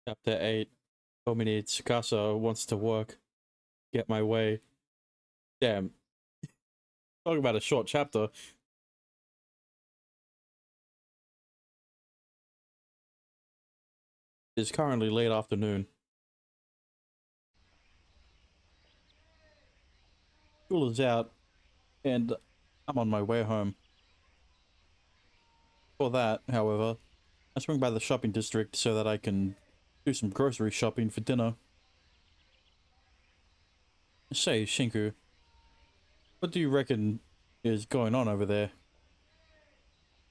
Chapter 8. Tomine Tsukasa wants to work. Get my way. Damn. Talking about a short chapter. It's currently late afternoon. School is out, and I'm on my way home. For that, however, I swing by the shopping district so that I can do some grocery shopping for dinner. Say, Shinku, what do you reckon is going on over there?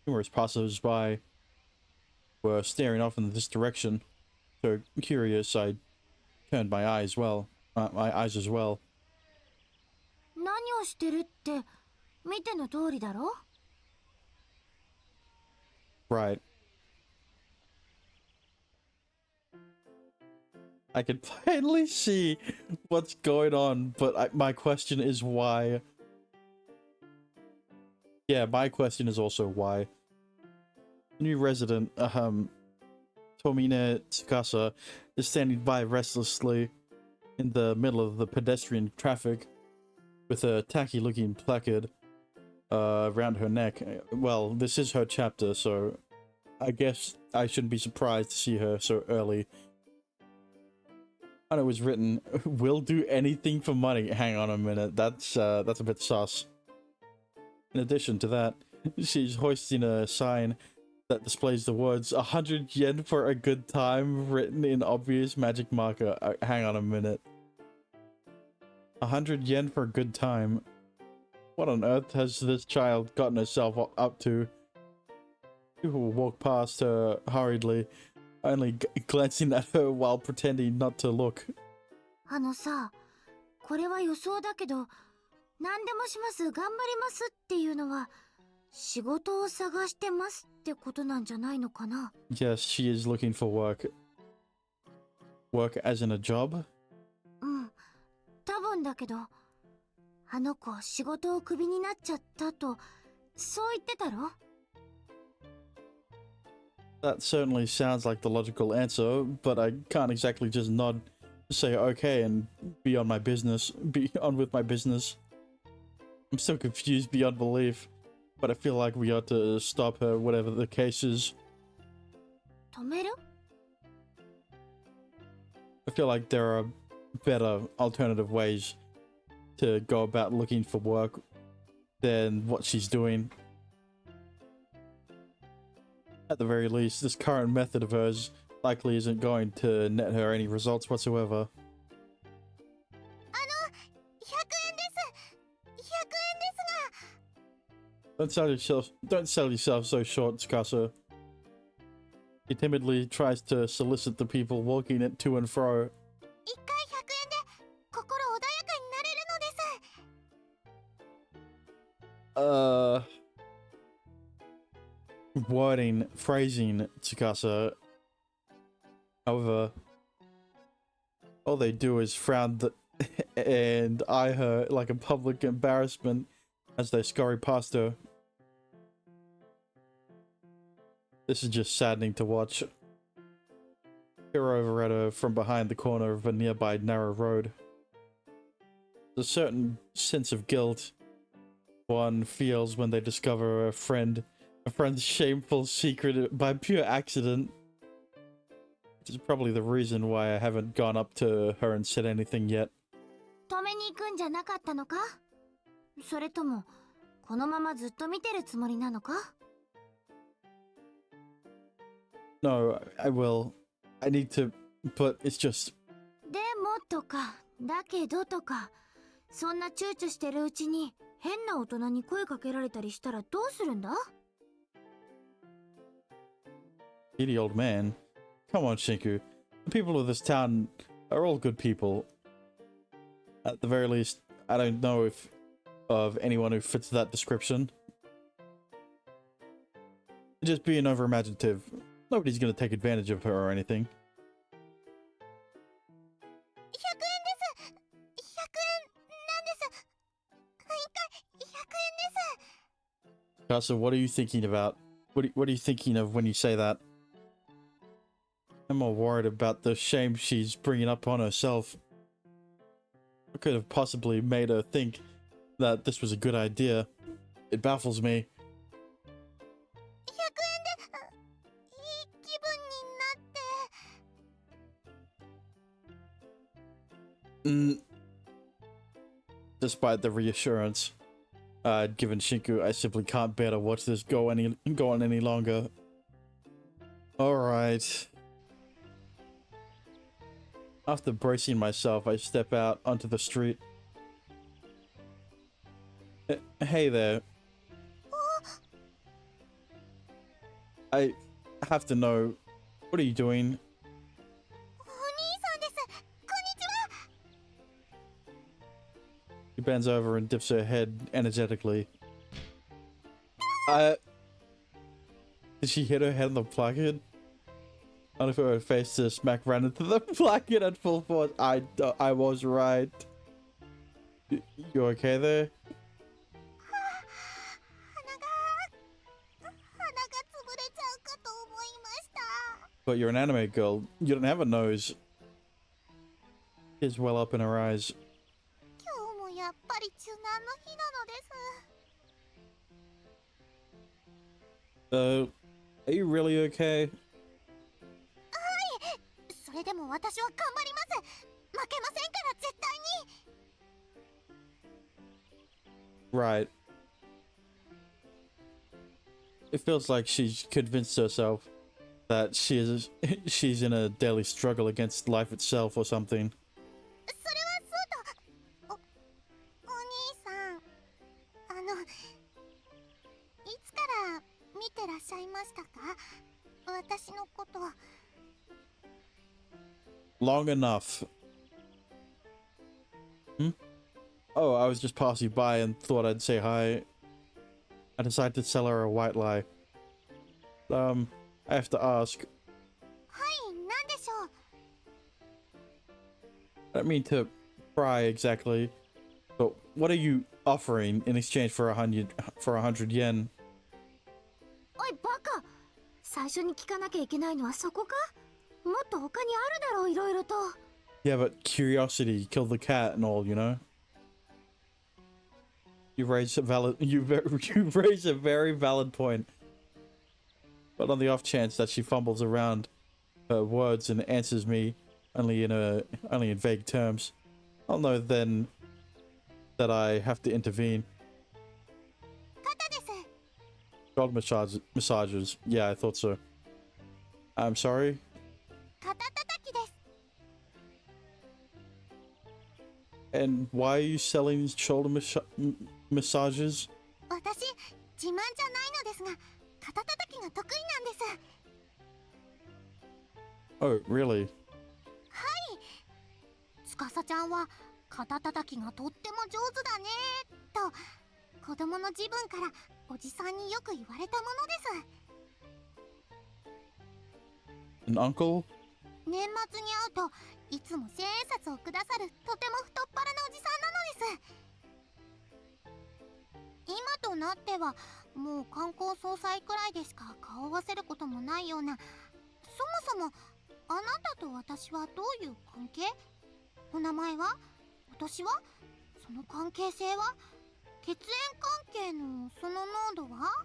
Numerous passers-by were staring off in this direction, so curious I turned my eyes as well. 何をしてるって見ての通りだろ? Right. I can finally see what's going on, but my question is why. Yeah, my question is also why. New resident, Tomine Tsukasa, is standing by restlessly in the middle of the pedestrian traffic with a tacky-looking placard around her neck. Well, this is her chapter, so I guess I shouldn't be surprised to see her so early. And it was written, "Will do anything for money." Hang on a minute, that's a bit sus. In addition to that, she's hoisting a sign that displays the words 100 yen for a good time written in obvious magic marker. Hang on a minute. 100 yen for a good time? What on earth has this child gotten herself up to? People will walk past her hurriedly, only glancing at her while pretending not to look. あのさ、これは予想だけど、何でもします、頑張りますっていうのは、仕事を探してますってことなんじゃないのかな? Yes, she is looking for work. Work as in a job? うん、多分だけど、あの子仕事をクビになっちゃったと、そう言ってたろ? That certainly sounds like the logical answer, but I can't exactly just nod, say okay, and be on with my business. I'm still confused beyond belief, but I feel like we ought to stop her, whatever the case is. 止める? I feel like there are better alternative ways to go about looking for work than what she's doing. At the very least, this current method of hers likely isn't going to net her any results whatsoever. 100 Don't sell yourself so short, Tsukasa. He timidly tries to solicit the people walking it to and fro. 一回100円で心穏やかになれるのです。Phrasing, Tsukasa. However, all they do is frown and eye her like a public embarrassment as they scurry past her. This is just saddening to watch. Peer over at her from behind the corner of a nearby narrow road. There's a certain sense of guilt one feels when they discover a friend's shameful secret by pure accident. Which is probably the reason why I haven't gone up to her and said anything yet. 止めに行くんじゃなかったのか? それともこのままずっと見てるつもりなのか? No, I will. I need to, but it's just... でもとか、だけどとか、そんな躊躇してるうちに変な大人に声かけられたりしたらどうするんだ? Giddy old man. Come on, Shinku. The people of this town are all good people. At the very least, I don't know of anyone who fits that description. Just being overimaginative. Nobody's gonna take advantage of her or anything. 100円です。100円なんです。一回100円です。 Kasa, what are you thinking about? What are you thinking of when you say that? I'm more worried about the shame she's bringing up on herself. What could have possibly made her think that this was a good idea? It baffles me. 100円でいい気分になって。 Despite the reassurance I'd given Shinku, I simply can't bear to watch this go on any longer. Alright. After bracing myself, I step out onto the street. Hey there. I have to know, what are you doing? お兄さんです。こんにちは。 She bends over and dips her head energetically. Did she hit her head on the placard? I look at her face to smack right into the placard at full force. I was right. You okay there? 鼻が潰れちゃうかと思いました。 But you're an anime girl. You don't have a nose. Tears well up in her eyes. 今日もやっぱり受難の日なのです。Are you really okay? それでも私は頑張ります。負けませんから絶対に。 Right. It feels like she's convinced herself that she's in a daily struggle against life itself or something. それはそうと。お兄さん、いつから見てらっしゃいましたか？私のことは。 Long enough. Oh, I was just passing by and thought I'd say hi. I decided to tell her a white lie. I have to ask. はい、なんでしょう。 I don't mean to pry exactly, but what are you offering in exchange for 100 yen? おいバカ、最初に聞かなきゃいけないのはそこか？もっと他にあるだろう、いろいろと。 Yeah, but curiosity killed the cat and all, you know? You raise a very valid point. But on the off chance that she fumbles around her words and answers me only in vague terms, I'll know then that I have to intervene. 肩です。 God massages. Yeah, I thought so. I'm sorry. 肩叩きです。 And why are you selling shoulder massages? 私、自慢じゃないのですが、肩叩きが得意なんです。 Oh, really? 司ちゃんは肩叩きがとっても上手だねと子供の自分からおじさんによく言われたものです。 An uncle? 年末に会うといつも千円札をくださるとても太っ腹なおじさんなのです。今となってはもう観光総裁くらいでしか顔を合わせることもないような、そもそもあなたと私はどういう関係？お名前は？お年は？その関係性は？血縁関係のその濃度は？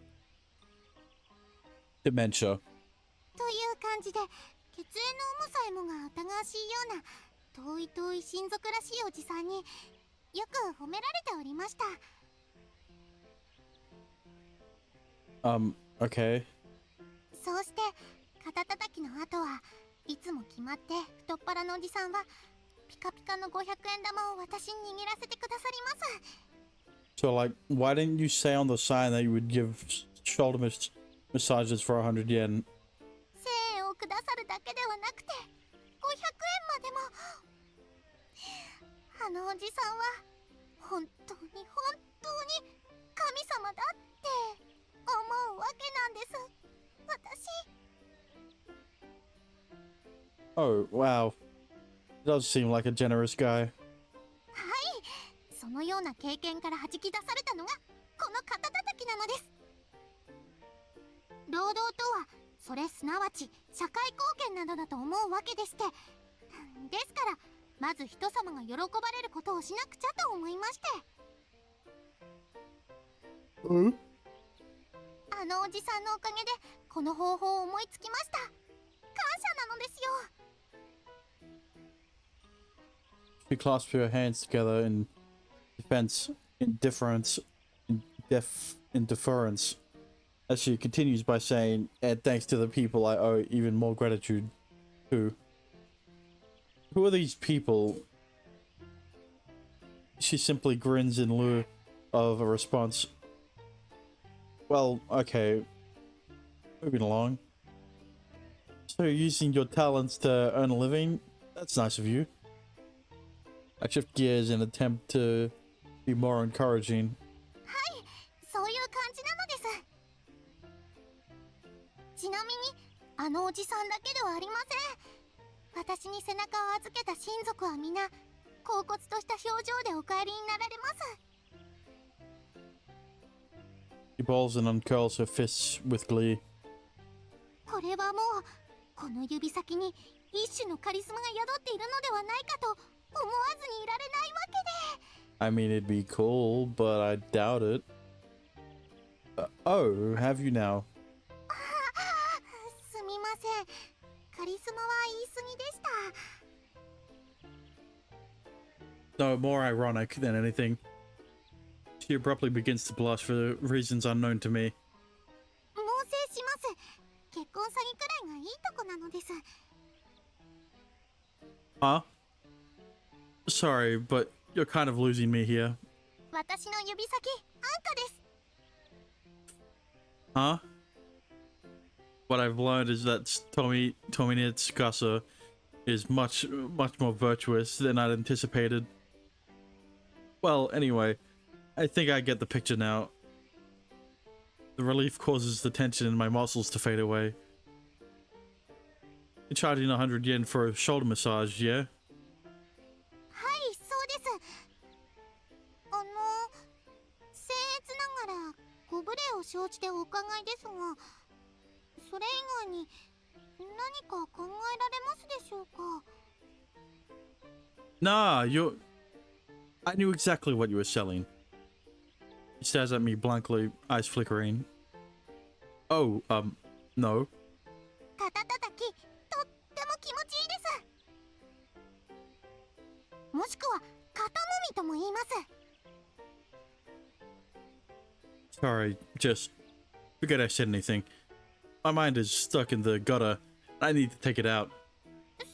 Dementia. という感じで血縁の有無さえもが疑わしいような遠い遠い親族らしいおじさんによく褒められておりました。 Okay. そうして肩叩きの後はいつも決まって太っ腹のおじさんはピカピカの500円玉を私に握らせてくださります。 So, like, why didn't you say on the sign that you would give shoulder massages for 100 yen? 1000円をくださるだけではなくて500円までも。あのおじさんは本当に本当に神様だって思うわけなんです。私。 Oh, wow. Does seem like a generous guy. はい、そのような経験から弾き出されたのがこの肩叩きなのです。労働とはそれすなわち社会貢献などだと思うわけでして、ですからまず人様が喜ばれることをしなくちゃと思いまして。あのおじさんのおかげでこの方法を思いつきました。感謝なのですよ。She clasps her hands together in defense, indifference, indifference, as she continues by saying, and thanks to the people I owe even more gratitude to. Who are these people? She simply grins in lieu of a response. Well, okay. Moving along. So you're using your talents to earn a living? That's nice of you. I shift gears in an attempt to be more encouraging. はい、そういう感じなのです。ちなみにあのおじさんだけではありません。私に背中を預けた親族は皆恍惚とした表情でお帰りになられます。She balls and uncurls her fists with glee. これはもうこの指先に一種のカリスマが宿っているのではないかと思わずにいられないわけで。I mean, it'd be cool, but I doubt it. Oh, have you now? すみません。カリスマは言い過ぎでした。No, more ironic than anything. She abruptly begins to blush for reasons unknown to me. 猛省します。結婚詐欺くらいがいいとこなのです。Huh? Sorry, but you're kind of losing me here. 私の指先、安価です。Huh? What I've learned is that Tomine Tsukasa is much more virtuous than I'd anticipated. Well, anyway, I think I get the picture now. The relief causes the tension in my muscles to fade away. You're charging 100 yen for a shoulder massage, yeah? はい、そうです。僭越ながらご無礼を承知でお伺いですが、それ以外に何か考えられますでしょうか。 Nah, I knew exactly what you were selling. He stares at me blankly, eyes flickering. Oh, no. 肩たたき、とっても気持ちいいです。もしくは肩もみとも言います。 Sorry, just forget I said anything. My mind is stuck in the gutter. I need to take it out. そ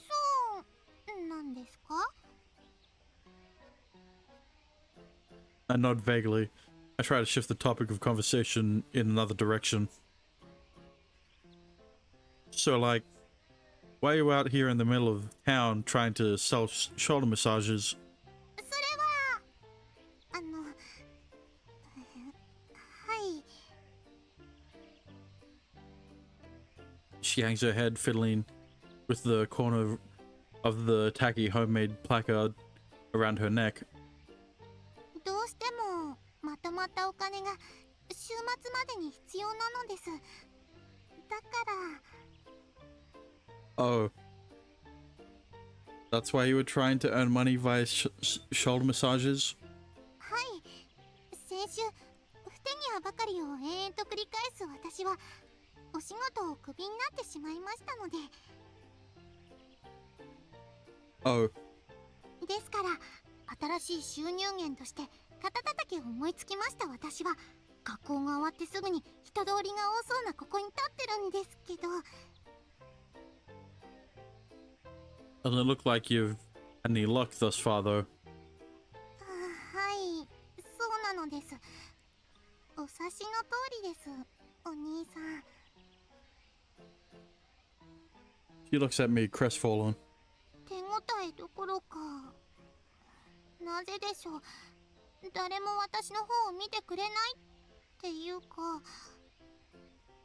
うなんですか。 I nod vaguely. I try to shift the topic of conversation in another direction. So, like, why are you out here in the middle of town trying to sell shoulder massages? それははい。 She hangs her head, fiddling with the corner of the tacky homemade placard around her neck. どうしてもまとまったお金が週末までに必要なのです。だから。 Oh. That's why you were trying to earn money via shoulder massages? はい。先週不手際ばかりを延々と繰り返す私はお仕事をクビになってしまいましたので。 Oh. ですから新しい収入源として肩たたきを思いつきました私は学校が終わってすぐに人通りが多そうなここに立ってるんですけど。 Doesn't look like you've had any luck thus far, though. はい、そうなのです。お察しの通りです、お兄さん。 She looks at me crestfallen. 手応えどころか。なぜでしょう。誰も私の方を見てくれないっていうか、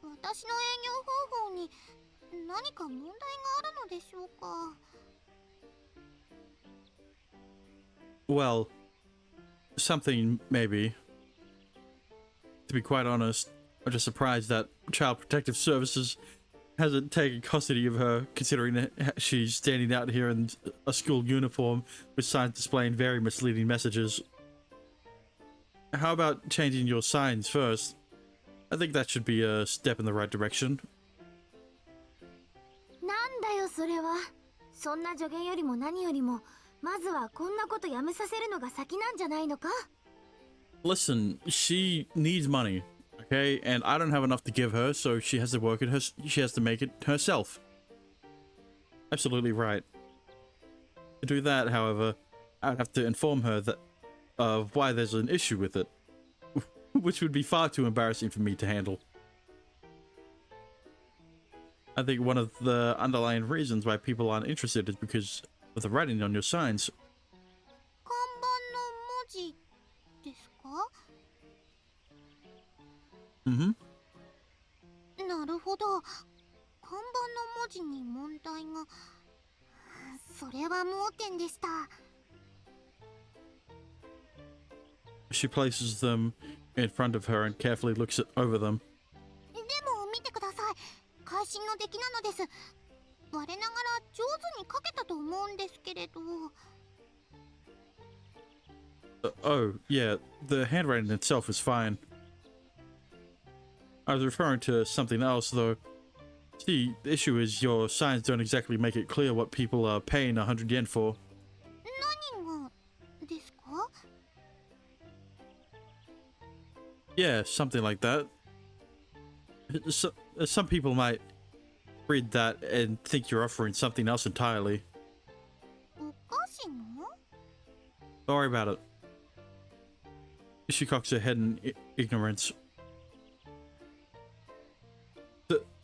私の営業方法に何か問題があるのでしょうか。 Well, something maybe. To be quite honest, I'm just surprised that Child Protective Services hasn't taken custody of her, considering that she's standing out here in a school uniform with signs displaying very misleading messages. How about changing your signs first? I think that should be a step in the right direction. なんだよそれは。そんな助言よりも何よりも、まずはこんなことやめさせるのが先なんじゃないのか? Listen, she needs money, okay? And I don't have enough to give her, so she has to work it she has to make it herself. Absolutely right. To do that, however, I'd have to inform her that of why there's an issue with it, which would be far too embarrassing for me to handle. I think one of the underlying reasons why people aren't interested is because of the writing on your signs. 看板の文字ですか? Mm-hmm. なるほど。看板の文字に問題が。それは盲点でした。She places them in front of her and carefully looks over them. でも見てください。会心の出来なのです。我ながら上手に書けたと思うんですけれど。Oh, yeah, the handwriting itself is fine. I was referring to something else, though. See, the issue is your signs don't exactly make it clear what people are paying 100 yen for. 何がですか? Yeah, something like that. Some people might read that and think you're offering something else entirely. おかしいの? Don't worry about it. She cocks her head in ignorance.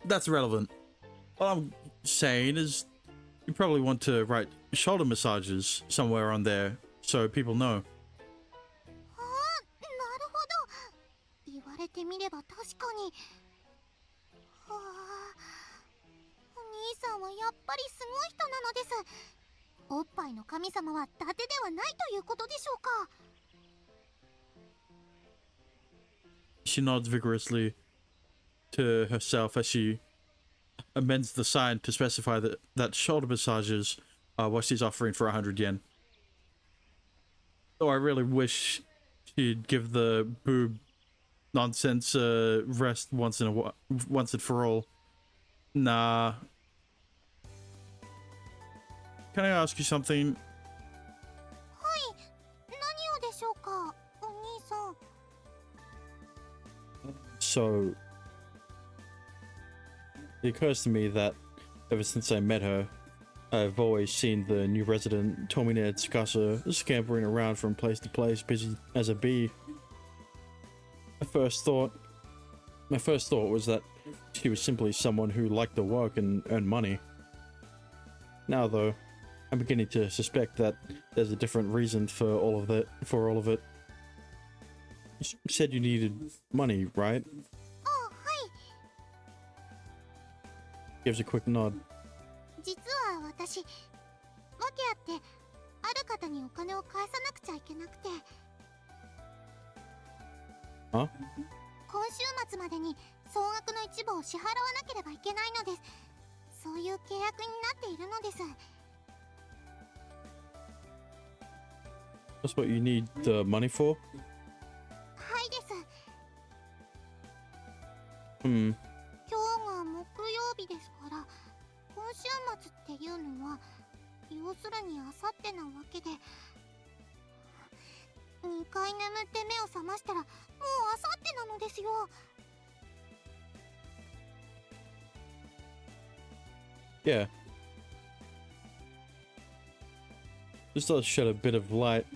That's irrelevant. All I'm saying is you probably want to write shoulder massages somewhere on there so people know. ああ、なるほど。言われてみれば確かに。はあ、お兄さんはやっぱりすごい人なのです。おっぱいの神様は伊達ではないということでしょうか。She nods vigorously to herself as she amends the sign to specify that shoulder massages are what she's offering for 100 yen. Though I really wish she'd give the boob nonsense a rest once and for all. Nah. Can I ask you something? はい、何をでしょうか、お兄さん。So, it occurs to me that ever since I met her, I've always seen the new resident Tomine Tsukasa scampering around from place to place, busy as a bee. My first thought was that she was simply someone who liked to work and earn money. Now, though, I'm beginning to suspect that there's a different reason for all of it. You said you needed money, right? あ、はい。 Gives a quick nod. 実は私、訳あってある方にお金を返さなくちゃいけなくて。Huh? 今週末までに総額の一部を支払わなければいけないのです。そういう契約になっているのです。 That's what you need the money for? はいです。Hmm. 今日が木曜日ですから、今週末っていうのは要するにあさってなわけで、2回眠って目を覚ましたらもうあさってなのですよ。 Yeah. This does shed a bit of light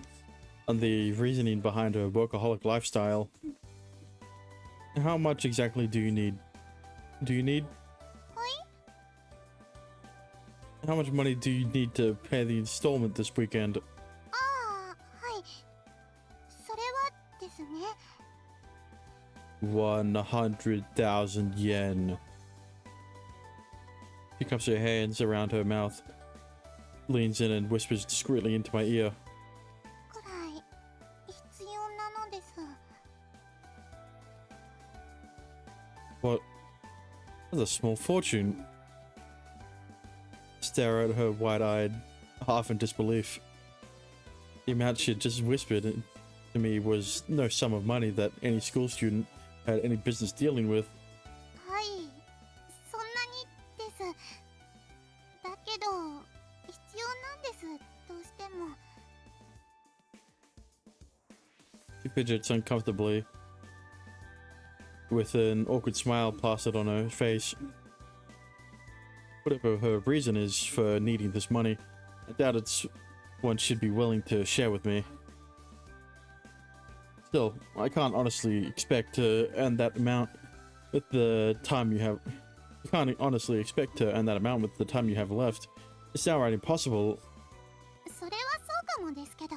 on the reasoning behind her workaholic lifestyle. How much exactly do you need? How much money do you need to pay the installment this weekend? ああ、はい。それはですね。 100,000 yen. She cups her hands around her mouth, leans in and whispers discreetly into my ear. くらい必要なのです。 What? That's a small fortune. stare at her wide-eyed, half in disbelief. The amount she had just whispered to me was no sum of money that any school student had any business dealing with. はいそんなにですだけど必要なんですどうしても She fidgets uncomfortably, with an awkward smile plastered on her face. Whatever her reason is for needing this money, I doubt it's one she'd be willing to share with me. Still, I can't honestly expect to earn that amount with the time you have. You can't honestly expect to earn that amount with the time you have left. It's downright impossible. それはそうかもですけど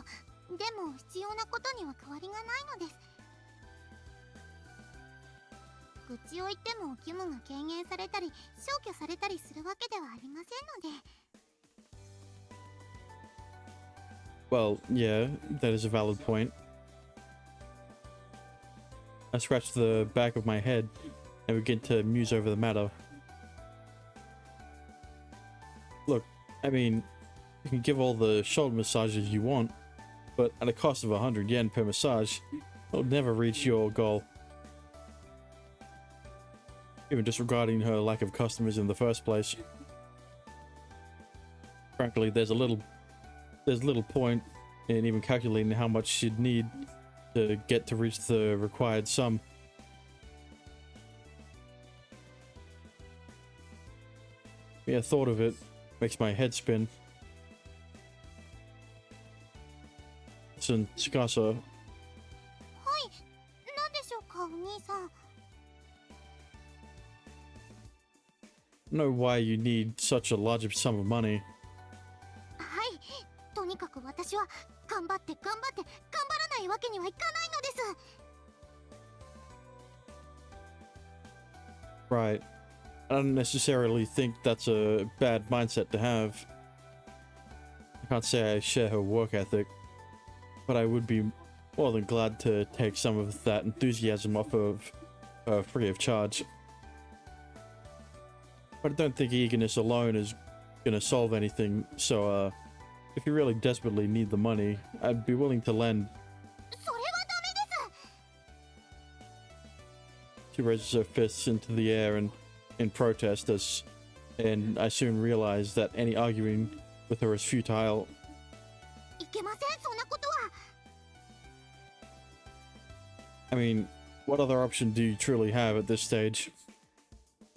でも必要なことには変わりがないのです愚痴を言っても義務が軽減されたり消去されたりするわけではありませんので Well, yeah, that is a valid point. I scratch the back of my head and begin to muse over the matter. Look, I mean, you can give all the shoulder massages you want, but at a cost of 100 yen per massage, it'll never reach your goal. Even disregarding her lack of customers in the first place. Frankly, there's little point in even calculating how much she'd need to get to reach the required sum. Yeah, thought of it makes my head spin. Listen, Tsukasa, はい何でしょうかお兄さん know why you need such a large sum of money. はいとにかく私は頑張って頑張って頑張らないわけにはいかないのです Right. I don't necessarily think that's a bad mindset to have. I can't say I share her work ethic, but I would be more than glad to take some of that enthusiasm off of her free of charge. But I don't think eagerness alone is gonna solve anything, so if you really desperately need the money, I'd be willing to lend. それはダメです She raises her fists into the air and in protest and I soon realize that any arguing with her is futile. いけませんそんなことは I mean, what other option do you truly have at this stage?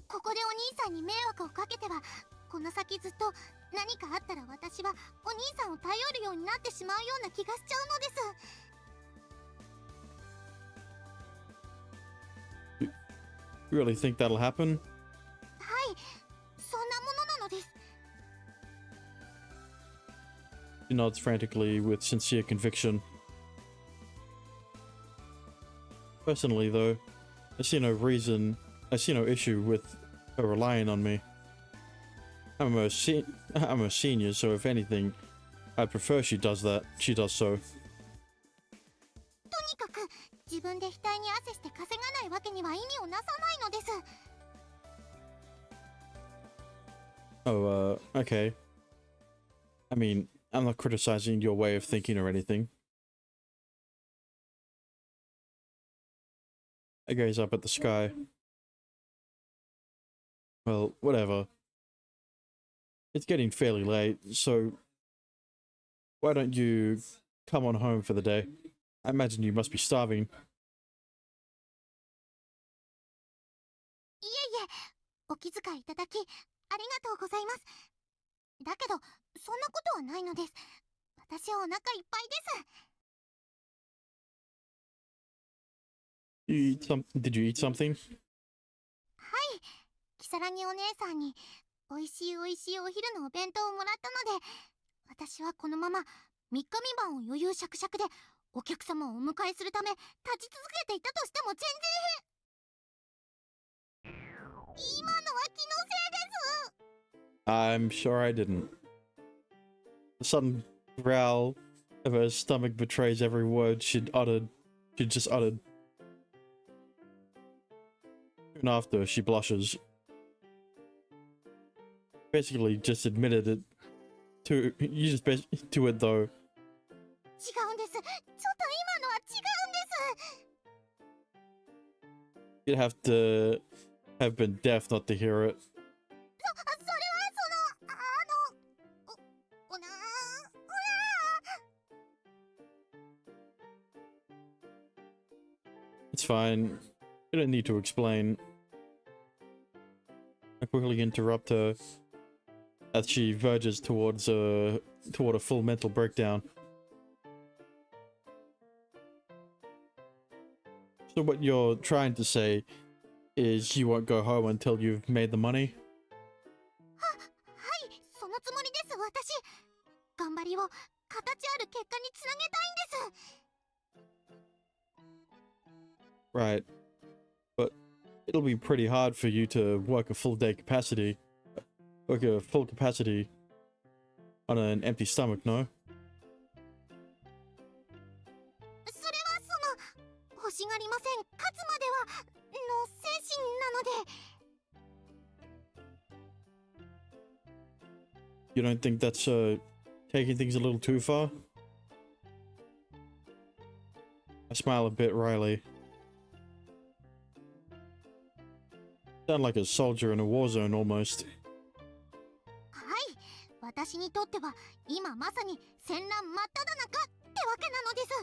ここでお兄さんに迷惑をかけてはこの先ずっと何かあったら私はお兄さんを頼るようになってしまうような気がしちゃうのです You really think that'll happen? はいそんなものなのです She nods frantically with sincere conviction. Personally, though, I see no issue with her relying on me. I'm a senior, so if anything, I'd prefer she does so. とにかく自分で額に汗して稼がないわけには意味をなさないのです Oh, okay. I mean, I'm not criticizing your way of thinking or anything. I gaze up at the sky. Well, whatever. It's getting fairly late, so why don't you come on home for the day? I imagine you must be starving. いえいえお気遣いいただきありがとうございますだけどそんなことはないのです私はお腹いっぱいです Did you eat something? はい如月お姉さんにおいしいおいしいお昼のお弁当をもらったので私はこのまま3日3晩を余裕しゃくしゃくでお客様をお迎えするため立ち続けていたとしても全然今のは気のせいです I'm sure I didn't. The sudden growl of her stomach betrays every word she'd just uttered. Soon after, she blushes. basically just admitted it to you just to it though. 違うんです。ちょっと今のは違うんです。 You'd have to have been deaf not to hear it. それはおなIt's fine. You don't need to explain. I quickly interrupt her as she verges towards toward a full mental breakdown. So what you're trying to say is you won't go home until you've made the money? はい、そのつもりです。私頑張りを形ある結果につなげたいんです。 Right. But it'll be pretty hard for you to work a full capacity on an empty stomach, no? それは欲しがりません。勝つまではの精神なので。 You don't think that's taking things a little too far? I smile a bit wryly. Sound like a soldier in a war zone almost. はい、私にとっては今まさに戦乱真っ只中ってわけなのです。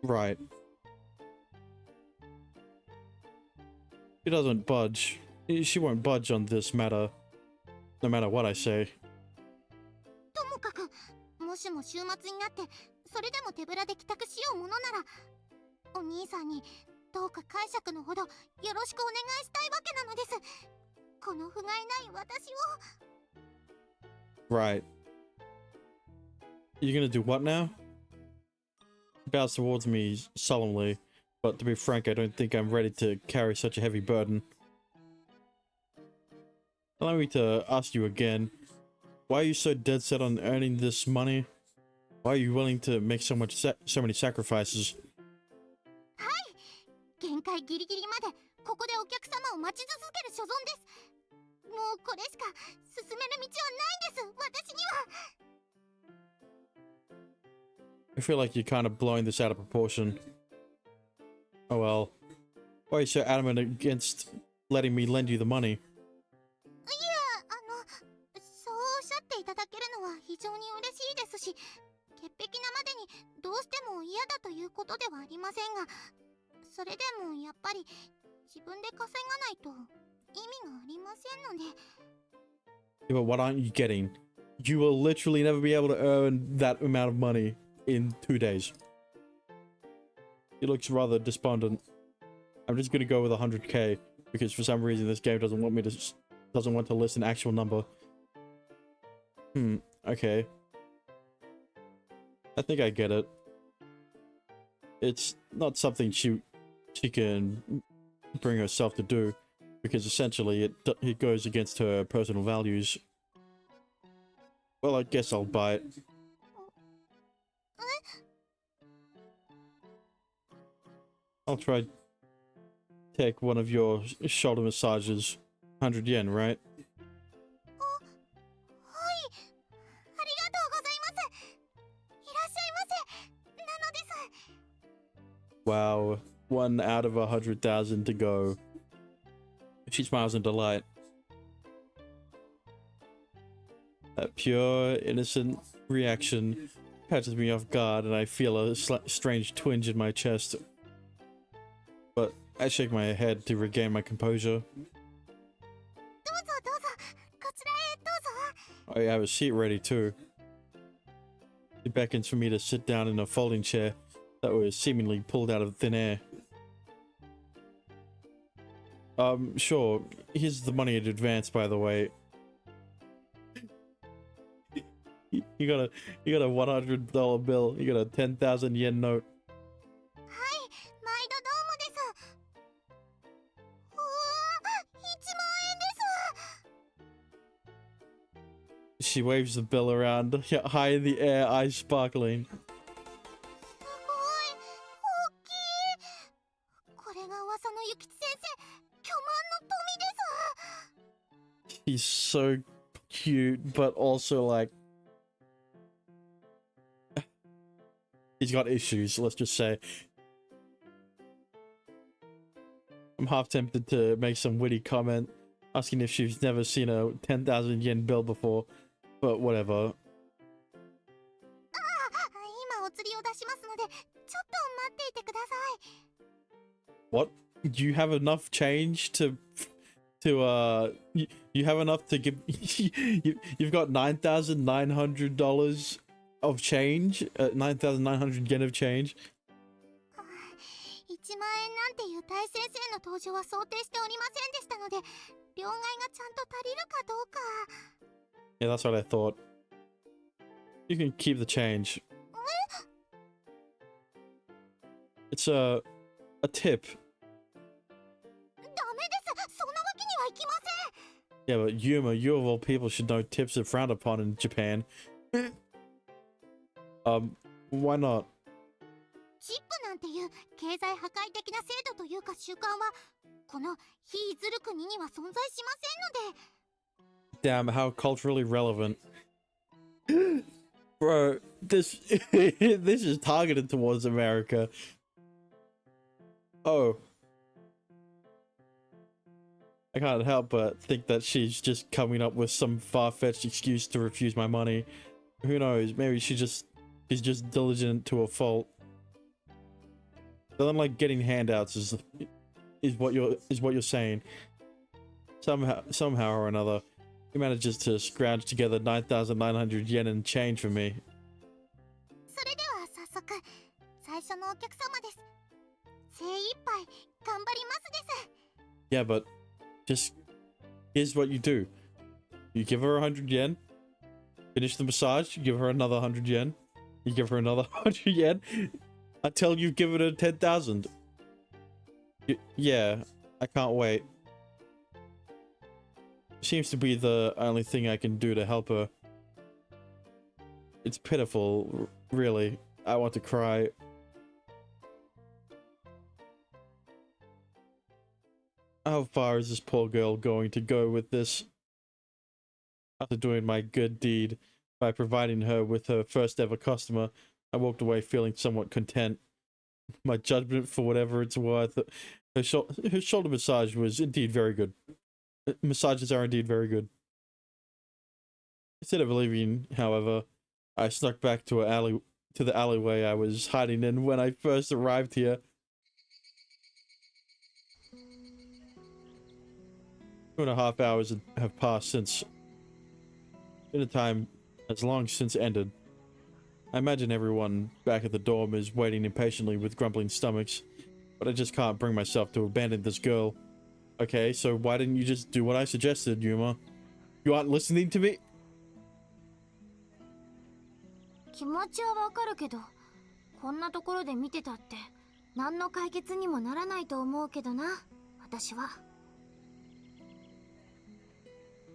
Right. She doesn't budge. She won't budge on this matter, no matter what I say. ともかくもしも週末になってそれでも手ぶらで帰宅しようものなら、お兄さんにどうか解釈のほどよろしくお願いしたいわけなのです。この不甲斐ない私を。 Right. You're gonna do what now? He bows towards me solemnly, but to be frank, I don't think I'm ready to carry such a heavy burden. Allow me to ask you again, why are you so dead set on earning this money? Why are you willing to make so many sacrifices? はい、限界ギリギリまでここでお客様を待ち続ける所存です。もうこれしか進める道はないんです、私には。 I feel like you're kind of blowing this out of proportion. Oh well. Why are you so adamant against letting me lend you the money? いや、そうおっしゃっていただけるのは非常に嬉しいですし、潔癖なまでにどうしても嫌だということではありませんが、それでもやっぱり自分で稼がないと意味がありませんので。 Yeah, but what aren't you getting? You will literally never be able to earn that amount of money in 2 days. He looks rather despondent. I'm just gonna go with 100k because for some reason this game doesn't want to list an actual number. Okay. I think I get it. It's not something she can bring herself to do because essentially it goes against her personal values. Well, I guess I'll buy it. I'll try take one of your shoulder massages. 100 yen, right? はい、ありがとうございます。いらっしゃいませ。なのです。 Wow, 1 out of 100,000 to go. She smiles in delight. That pure, innocent reaction catches me off guard and I feel a strange twinge in my chest. But I shake my head to regain my composure. どうぞどうぞ、こちらへどうぞ。 I have a seat ready too. He beckons for me to sit down in a folding chair that was seemingly pulled out of thin air. Sure. Here's the money in advance, by the way. You got a $100 bill. You got a 10,000 yen note. はい、毎度どうもです。うわー、1万円です。 She waves the bill around, high in the air, eyes sparkling. すごい、大きい。これが噂の諭吉先生、巨万の富。He's so cute, but also like he's got issues, let's just say. I'm half tempted to make some witty comment asking if she's never seen a 10,000 yen bill before, but whatever. 今お釣りを出しますので、ちょっと待っていてください。 What? Do you have enough change to you have enough to give you've got $9,900 of change, 9,900 yen of change. 1万円なんていう大先生の登場は想定しておりませんでしたので、両替がちゃんと足りるかどうか。 Yeah, that's what I thought. You can keep the change. It's a tip. ダメです。そんなわけにはいきません。 Yeah, but Yuma, you of all people should know tips are frowned upon in Japan. Why not? チップなんていう経済破壊的な制度というか習慣はこの非いずる国には存在しませんので。 Damn, how culturally relevant. Bro, this this is targeted towards America. Oh. I can't help but think that she's just coming up with some far-fetched excuse to refuse my money. Who knows? Maybe she's just diligent to a fault. Doesn't like getting handouts is what you're saying. Somehow or another, he manages to scrounge together 9,900 yen in change for me. それでは早速最初のお客様です。精一杯頑張りますです。 Yeah, but just here's what you do. You give her 100 yen, finish the massage, you give her another 100 yen, you give her another 100 yen until you've given her 10,000. Yeah, I can't wait. Seems to be the only thing I can do to help her. It's pitiful, really. I want to cry. How far is this poor girl going to go with this? After doing my good deed by providing her with her first ever customer, I walked away feeling somewhat content. My judgment, for whatever it's worth, her shoulder massage was indeed very good. Massages are indeed very good. Instead of leaving, however, I snuck back to the alleyway I was hiding in when I first arrived here. 2.5 hours have passed since. Dinner time has long since ended. I imagine everyone back at the dorm is waiting impatiently with grumbling stomachs, but I just can't bring myself to abandon this girl. Okay, so why didn't you just do what I suggested, Yuma? You aren't listening to me? 気持ちはわかるけど、こんなところで見てたって何の解決にもならないと思うけどな、私は。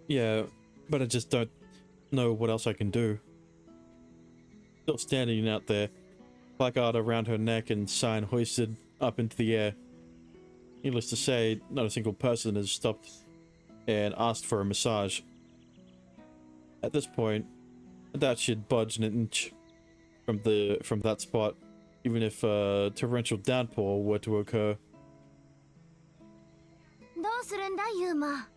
Yeah, but I just don't know what else I can do. Still standing out there, placard around her neck and sign hoisted up into the air. Needless to say, not a single person has stopped and asked for a massage. At this point, I doubt she'd budge an inch from that spot, even if a torrential downpour were to occur. どうするんだ、ユーマ。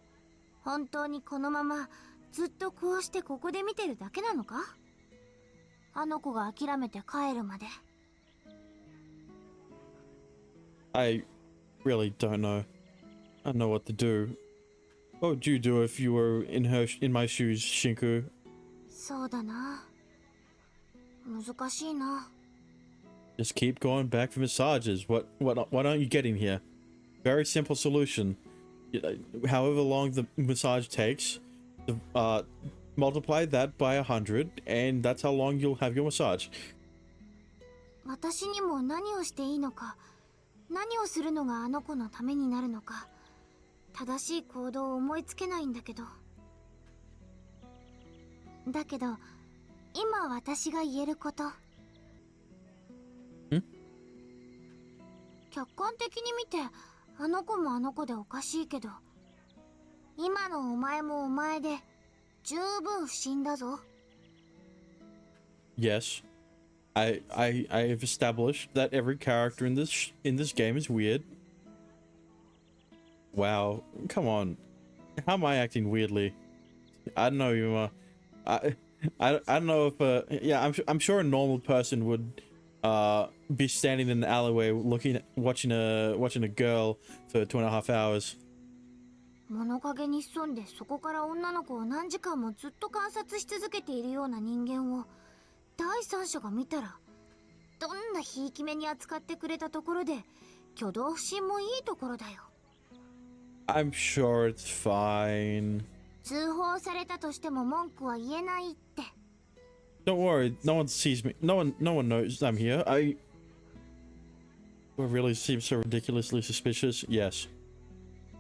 本当にこのままずっとこうしてここで見てるだけなのか？あの子が諦めて帰るまで。I really don't know. I don't know what to do. What would you do if you were in my shoes, Shinku? そうだな。難しいな。 Just keep going back for massages. What aren't you getting here? Very simple solution. However long the massage takes, multiply that by 100, and that's how long you'll have your massage. 私にも何をしていいのか、何をするのがあの子のためになるのか、正しい行動を思いつけないんだけど。だけど、今私が言えること。客観的に見て、あの子もあの子でおかしいけど、今のお前もお前で十分不審だぞ。 Yes. I have established that every character in this game is weird. Wow, come on. How am I acting weirdly? I don't know, Yuma. I don't know if yeah, I'm sure a normal person would be standing in the alleyway watching a girl for 2.5 hours. 物陰に潜んでそこから女の子を何時間もずっと観察し続けているような人間を第三者が見たら、どんなひいき目に扱ってくれたところで挙動不審もいいところだよ。 I'm sure it's fine. 通報されたとしても文句は言えないって。 Don't worry, no one sees me. No one knows I'm here. Do I really seem so ridiculously suspicious? Yes.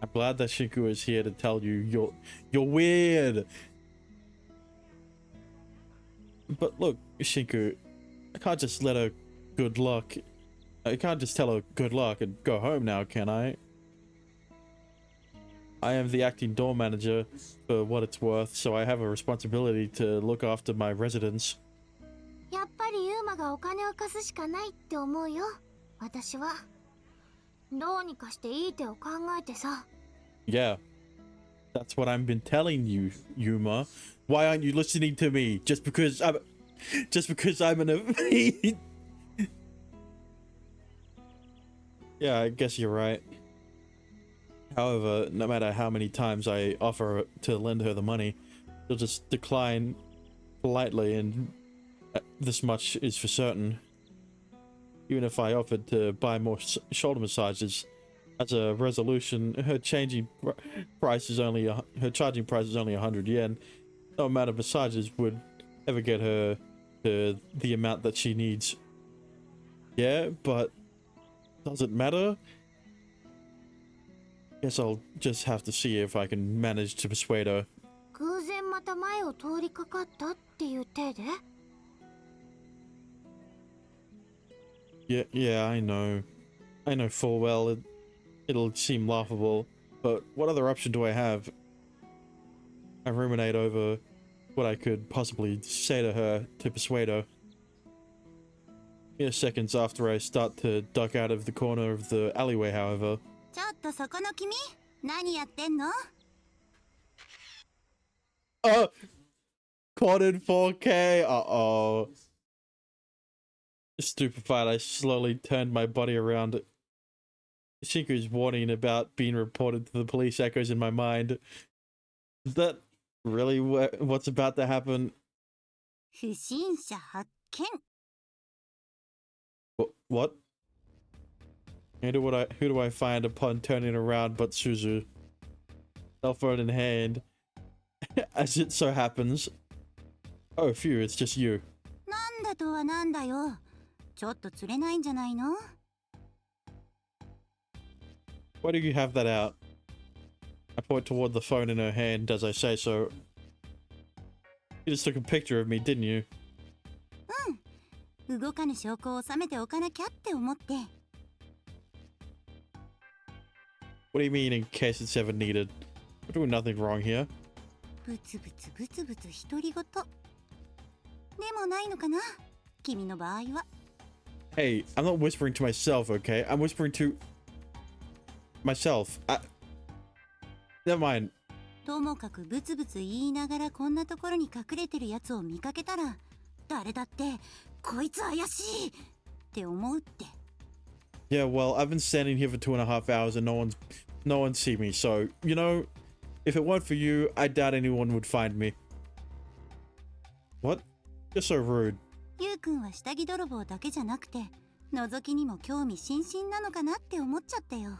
I'm glad that Shinku is here to tell you you're weird. But look, Shinku, I can't just let her good luck. I can't just tell her good luck and go home now, can I? I am the acting door manager for what it's worth, so I have a responsibility to look after my residents. やっぱりユーマがお金を貸すしかないって思うよ。私はどうにかしていい手を考えてさ。 Yeah. That's what I've been telling you, Yuma. Why aren't you listening to me? Just because I'm an Yeah, I guess you're right. However, no matter how many times I offer to lend her the money, she'll just decline politely, and this much is for certain. Even if I offered to buy more shoulder massages, as a resolution, her charging price is only 100 yen. No amount of massages would ever get her to the amount that she needs. Yeah, but does it matter? Guess I'll just have to see if I can manage to persuade her. 偶然また前を通りかかったっていう体で？ Yeah, I know full well it'll seem laughable, but what other option do I have? I ruminate over what I could possibly say to her to persuade her. Mere seconds after I start to duck out of the corner of the alleyway, however. ちょっとそこの君、何やってんの？ Caught in 4K! Uh-oh. Stupefied, I slowly turned my body around. Shinku's warning about being reported to the police echoes in my mind. Is that really what's about to happen? 不審者発見。 What? Who do I find upon turning around but Suzu? Cell phone in hand. As it so happens. Oh, phew, it's just you. なんだとはなんだよ。ちょっと釣れないんじゃないの？ Why do you have that out? I point toward the phone in her hand as I say so. You just took a picture of me, didn't you? うん。動かぬ証拠を収めておかなきゃって思って。 What do you mean in case it's ever needed? We're doing nothing wrong here. ブツブツブツブツ独り言。でもないのかな？君の場合は。 Hey, I'm not whispering to myself, okay? I'm whispering to myself. Never mind. ともかくブツブツ言いながらこんなところに隠れてるやつを見かけたら、誰だってこいつ怪しいって思うって。 Yeah, well, I've been standing here for 2.5 hours and no one's seen me, so, you know, if it weren't for you, I doubt anyone would find me. What? You're so rude. ゆうくんは下着泥棒だけじゃなくて、覗きにも興味津々なのかなって思っちゃったよ。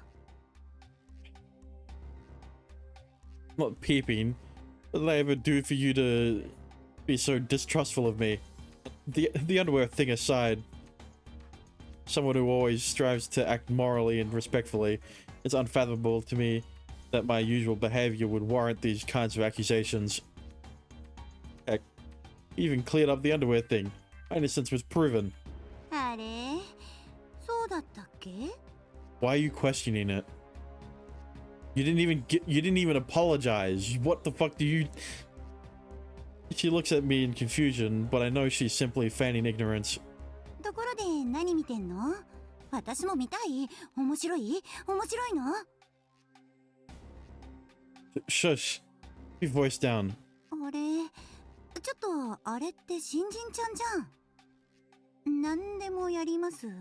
I'm not peeping. What did I ever do for you to be so distrustful of me? The underwear thing aside, someone who always strives to act morally and respectfully, it's unfathomable to me that my usual behavior would warrant these kinds of accusations. Heck, even cleared up the underwear thing. My innocence was proven. あれ？そうだったっけ？ Why are you questioning it? You didn't even apologize. What the fuck do you... She looks at me in confusion, but I know she's simply feigning ignorance. ところで何見てんの？私も見たい？面白い？面白いの？ Shush. Keep your voice down. あれ、ちょっとあれって新人ちゃんじゃん。何でもやります。1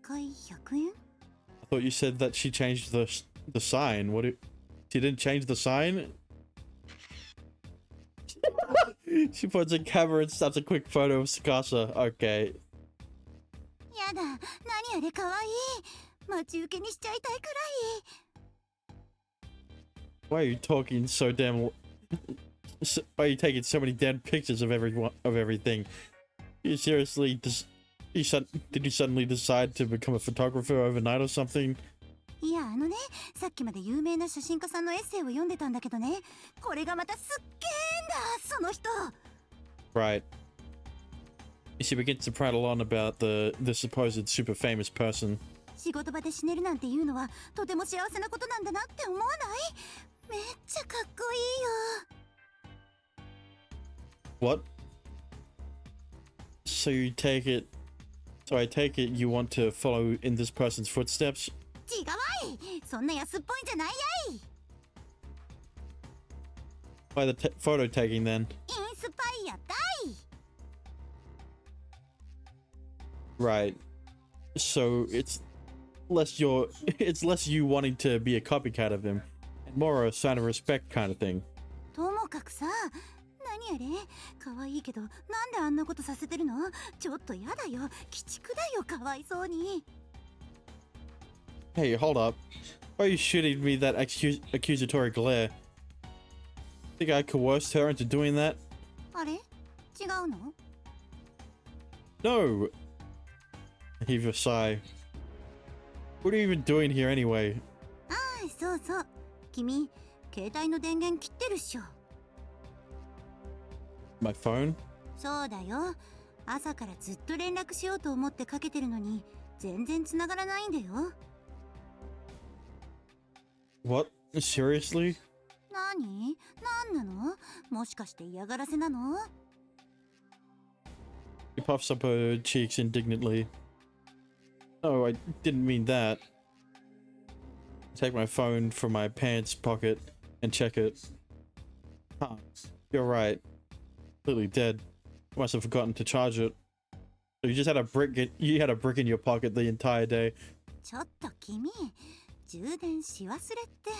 回100円？ I thought you said that she changed the sign. She didn't change the sign? She puts a camera and snaps a quick photo of Tsukasa. Okay. やだ、何あれかわいい。待ち受けにしちゃいたいくらい。 Why are you talking so damn... Why are you taking so many damn pictures of everything? You seriously did you suddenly decide to become a photographer overnight or something? いや、さっきまで有名な写真家さんのエッセイを読んでたんだけどね。これがまたすっげーんだ、その人。 Right. She begins to prattle on about the supposed super famous person. 仕事場で死ねるなんていうのはとても幸せなことなんだなって思わない？めっちゃかっこいいよ。 What? So I take it you want to follow in this person's footsteps? 違うわい。そんな安っぽいんじゃないやい。 By the photo taking then. インスパイアだい。 Right. So it's less you wanting to be a copycat of him, and more a sign of respect kind of thing. ともかくさ、何あれ？可愛いけどなんであんなことさせてるの？ちょっとやだよ。鬼畜だよ、かわいそうに。 Hey, hold up. Why are you shooting me that accusatory glare? Think I coerced her into doing that? あれ？違うの？ No! I heave a sigh. What are you even doing here anyway? ああ、そうそう。君、携帯の電源切ってるっしょ。 My phone? そうだよ。朝からずっと連絡しようと思ってかけてるのに、全然繋がらないんだよ。 What? Seriously? 何？何なの？もしかして嫌がらせなの？ She puffs up her cheeks indignantly. No, I didn't mean that. I take my phone from my pants pocket and check it. Huh. You're right. Completely dead. Must have forgotten to charge it. So you just had a brick in your pocket the entire day. ちょっと君、充電し忘れって。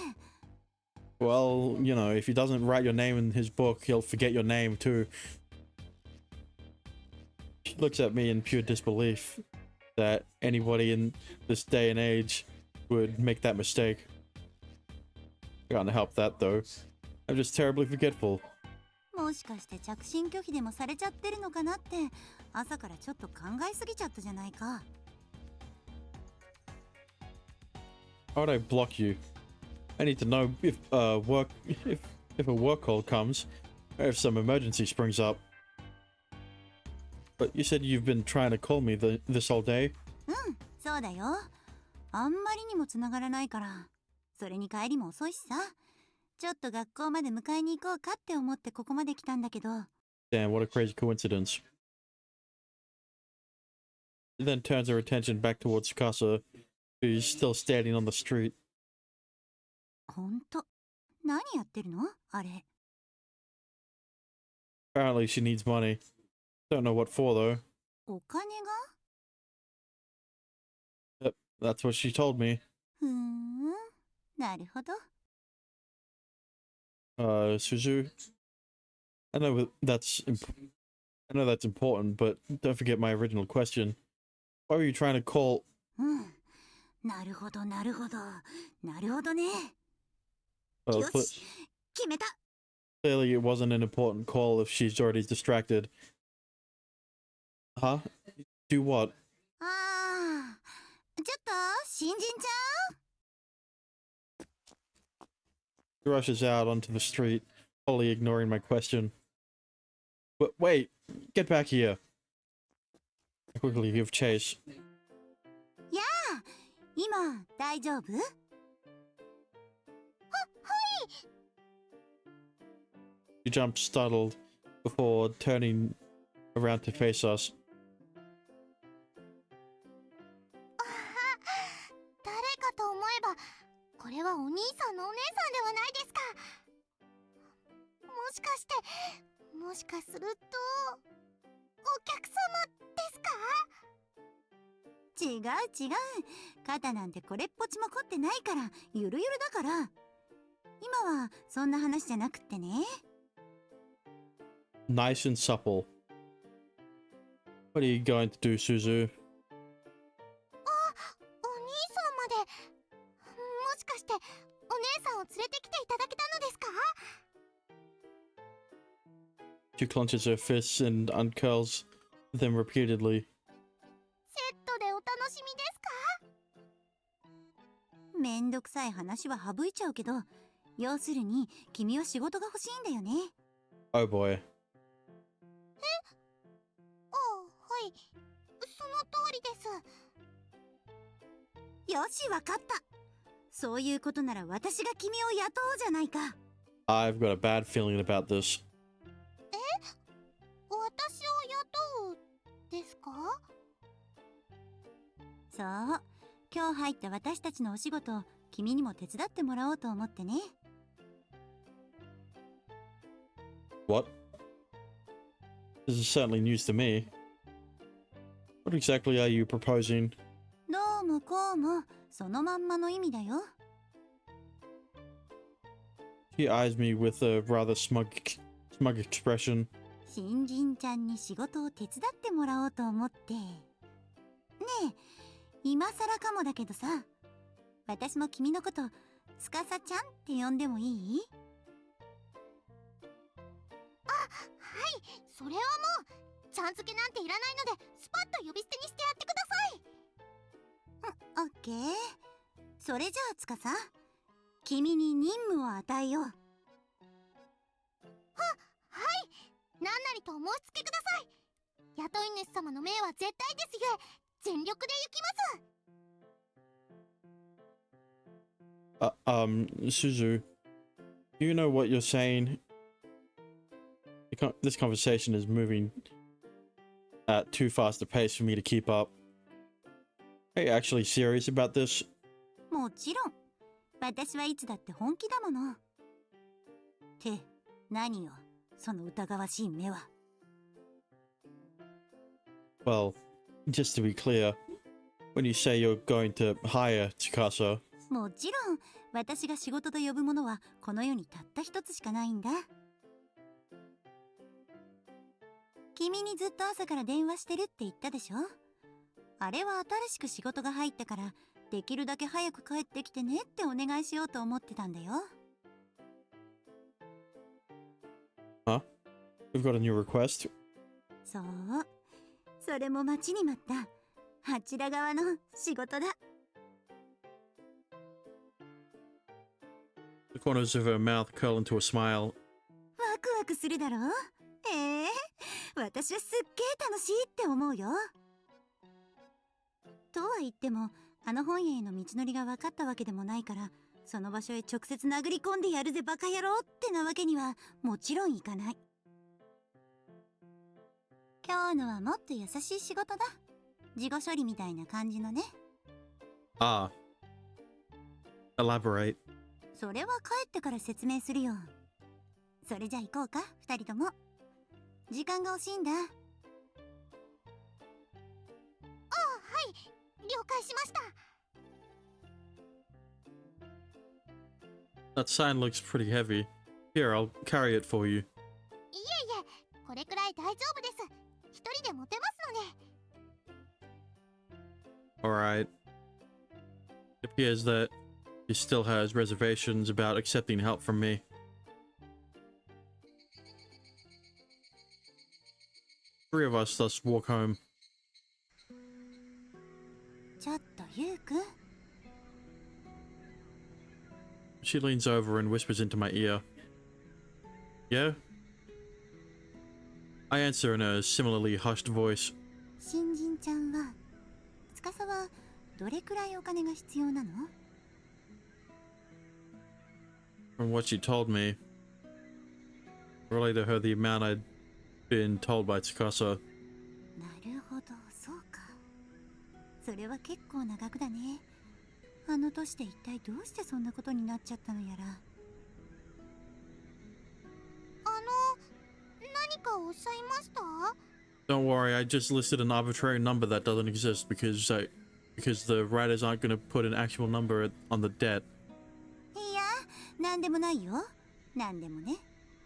Well, you know, if he doesn't write your name in his book, he'll forget your name too. She looks at me in pure disbelief that anybody in this day and age would make that mistake. I can't help that though. I'm just terribly forgetful. もしかして着信拒否でもされちゃってるのかなって、朝からちょっと考えすぎちゃったじゃないか。 How would I block you? I need to know if a work call comes, or if some emergency springs up. But you said you've been trying to call me this all day? うん、そうだよ。あんまりにも繋がらないから。それに帰りも遅いしさ。ちょっと学校まで迎えに行こうかって思ってここまで来たんだけど。 Damn, what a crazy coincidence. She then turns her attention back towards Tsukasa, who's still standing on the street. ほんと。何やってるの？あれ。 Apparently she needs money. Don't know what for though. お金が？ Yep, that's what she told me. ふーん。なるほど。Suzu, I know that's important, but don't forget my original question. Why were you trying to call? うん。なるほど、なるほど。なるほどね。 Well, よし、決めた。 clearly it wasn't an important call if she's already distracted. Huh? Do what? ああ、ちょっと、新人ちゃん？ She rushes out onto the street, wholly ignoring my question. But wait, get back here. I quickly give chase. やあ、今、大丈夫？ She jumped startled before turning around to face us. 誰かと思えば、これはお兄さんのお姉さんではないですか。もしかすると、お客様ですか？違う違う。肩なんてこれっぽっちも凝ってないから、ゆるゆるだから。今はそんな話じゃなくってね。Nice and supple. What are you going to do, Suzu? お兄さんまで。もしかしてお姉さんを連れてきていただけたのですか？ She clenches her fists and uncurls them repeatedly. セットでお楽しみですか？めんどくさい話は省いちゃうけど、要するに君は仕事が欲しいんだよね。 Oh boy. はい、その通りです。よし、わかった。そういうことなら私が君を雇おうじゃないか。 I've got a bad feeling about this. 私を雇うですか？そう、今日入った私たちのお仕事を君にも手伝ってもらおうと思ってね。 What? This is certainly news to me. What exactly are you proposing? どうもこうもそのまんまの意味だよ。 She eyes me with a rather smug expression. 新人ちゃんに仕事を手伝ってもらおうと思って。ねえ、今さらかもだけどさ、私も君のことつかさちゃんって呼んでもいい？はい、それはもうちゃん付けなんていらないのでスパッと呼び捨てにしてやってください。オッケー。それじゃあつかさ、君に任務を与えよう。はい、何なりとお申し付けください。雇い主様の命は絶対ですゆえ、全力で行きます。Suzu, do you know what you're saying? This conversation is moving at too fast a pace for me to keep up. Are you actually serious about this? もちろん。私はいつだって本気だもの。って何よ、その疑わしい目は。Well, just to be clear, when you say you're going to hire Tsukasa, もちろん、私が仕事と呼ぶものはこの世にたった一つしかないんだ。君にずっと朝から電話してるって言ったでしょ。あれは新しく仕事が入ったから、できるだけ早く帰ってきてねってお願いしようと思ってたんだよ。huh? We've got a new request? そう。それも待ちに待った。あちら側の仕事だ。The corners of her mouth curl into a smile. ワクワクするだろ？私はすっげー楽しいって思うよ。とは言っても、あの本屋への道のりが分かったわけでもないから、その場所へ直接殴り込んでやるぜバカ野郎ってなわけにはもちろんいかない。今日のはもっと優しい仕事だ。事後処理みたいな感じのね。Ah. Elaborate. それは帰ってから説明するよ。それじゃあ行こうか、二人とも。時間が惜しいんだ。はい、了解しました。That sign looks pretty heavy. Here, I'll carry it for you. いえいえ、これくらい大丈夫です。一人で持てますので。Alright. It appears that he still has reservations about accepting help from me. Three of us thus walk home. ちょっとユウくん。 She leans over and whispers into my ear. Yeah? I answer in a similarly hushed voice. 新人ちゃんは、司はどれくらいお金が必要なの？ From what she told me, Relay to her the amount I'd been told by Tsukasa. なるほど、そうか。それは結構な額だね。あの年で一体どうしてそんなことになっちゃったのやら。何かおっしゃいました？ Don't worry, I just listed an arbitrary number that doesn't exist because the writers aren't going to put an actual number on the debt. いや、なんでもないよ。なんでもね。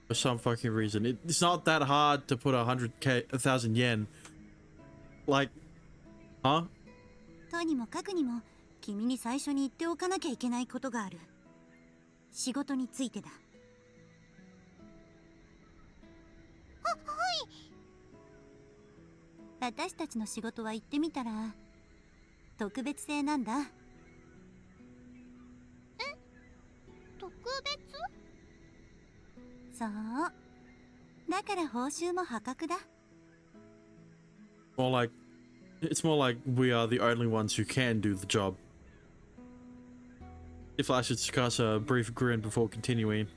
For some fucking reason. It's not that hard to put 1,000 yen. Like, huh? とにもかくにも、君に最初に言っておかなきゃいけないことがある。仕事についてだ。はい。私たちの仕事は言ってみたら特別性なんだ。え？特別？そう。だから報酬も破格だ。It's more like we are the only ones who can do the job. He flashed at Tsukasa a brief grin before continuing.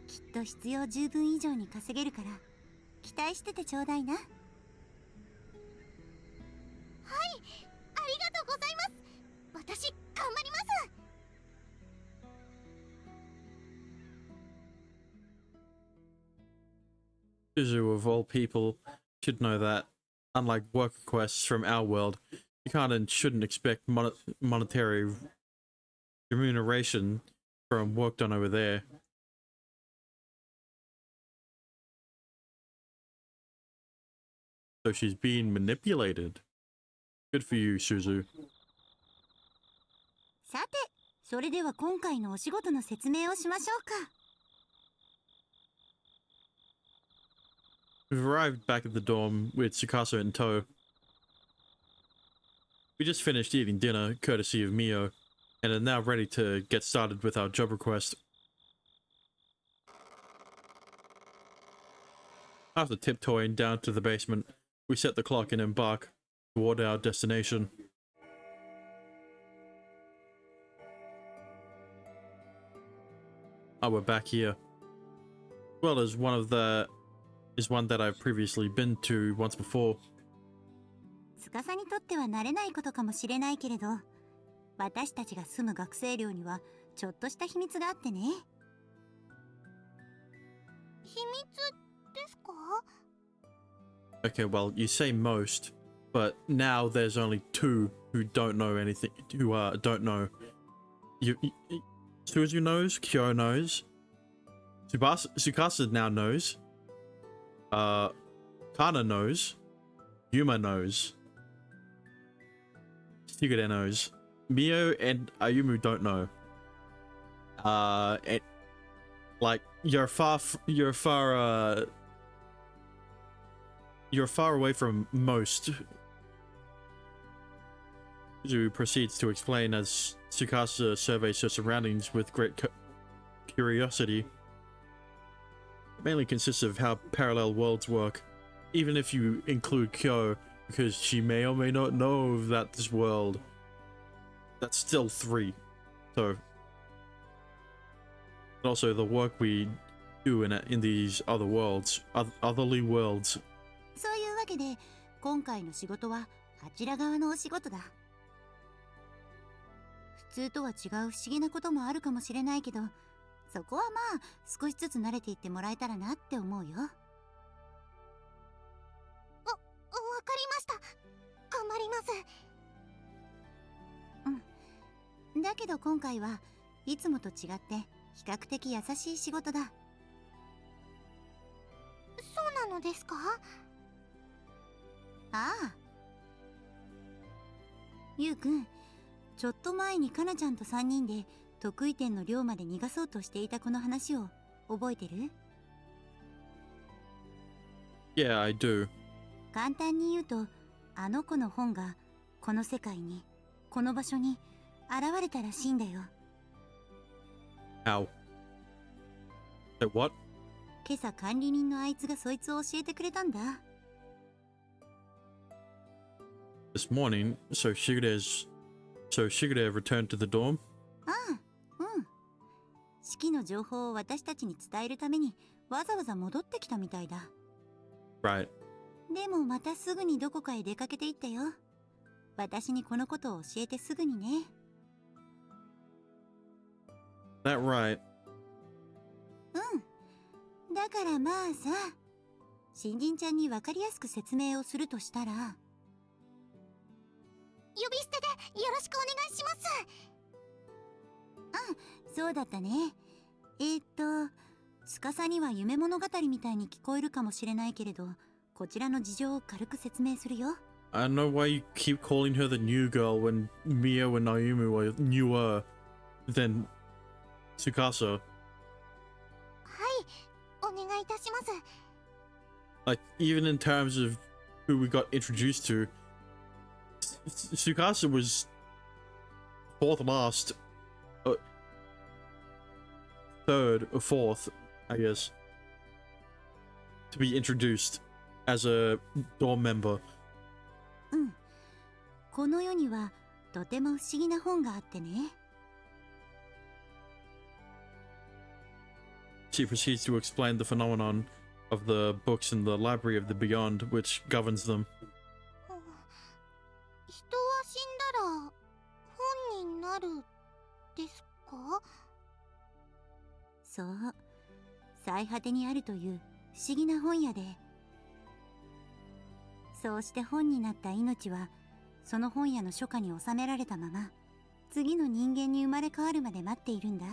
きっと必要十分以上に稼げるから期待しててちょうだいな。はい、ありがとうございます。私頑張ります。Suzu, of all people, should know that, unlike work requests from our world, you can't and shouldn't expect monetary remuneration from work done over there. So she's being manipulated. Good for you, Suzu. さて、それでは今回のお仕事の説明をしましょうか。We've arrived back at the dorm with Tsukasa in tow. We just finished eating dinner, courtesy of Mio, and are now ready to get started with our job request. After tiptoeing down to the basement, we set the clock and embark toward our destination. Oh, we're back here. Well, as one that I've previously been to once before. 司にとっては慣れないことかもしれないけれど、私たちが住む学生寮にはちょっとした秘密があってね。秘密ですか？ Okay, well, you say most, but now there's only two who don't know anything, who don't know. Suzu knows, Kyo knows, Tsukasa now knows, Kana knows, Yuma knows, Shigure knows, Mio and Ayumu don't know. And, like, you're far away from most. Suzu proceeds to explain as Tsukasa surveys her surroundings with great curiosity. It mainly consists of how parallel worlds work, even if you include Kyo, because she may or may not know that this world. That's still 3. So, also the work we do in these other worlds, otherly worlds. そういうわけで、今回の仕事はあちら側のお仕事だ。普通とは違う不思議なこともあるかもしれないけど、そこはまあ少しずつ慣れていってもらえたらなって思うよ。わかりました。頑張ります。うん。だけど今回はいつもと違って比較的優しい仕事だ。そうなのですか？ああ。ゆうくん、ちょっと前にかなちゃんと3人で得意点の寮まで逃がそうとしていたこの話を覚えてる？ Yeah, I do. 簡単に言うと、あの子の本がこの世界に、この場所に現れたらしいんだよ。How? What? 今朝管理人のあいつがそいつを教えてくれたんだ。This morning, so Shigure returned to the dorm? ああ、うん。し式の情報を私たちに伝えるためにわざわざ戻ってきたみたいだ。 Right. でもまたすぐにどこかへ出かけていったよ。私にこのことを教えてすぐにね。That right. うん。だからまあさ、新人ちゃんに分かりやすく説明をするとしたら、呼び捨てでよろしくお願いします。そうだったね。司には夢物語みたいに聞こえるかもしれないけれど、こちらの事情を軽く説明するよ。I don't know why you keep calling her the new girl when Mio and Naomi were newer than Tsukasa. はい、お願いいたします。 Like, even in terms of who we got introduced to, Tsukasa was fourth last, third or fourth, I guess, to be introduced as a dorm member. うん。この世にはとても不思議な本があってね。She proceeds to explain the phenomenon of the books in the Library of the Beyond, which governs them. 人は死んだら本になるですか？そう。最果てにあるという不思議な本屋で、そうして本になった命はその本屋の書家に収められたまま次の人間に生まれ変わるまで待っているんだ。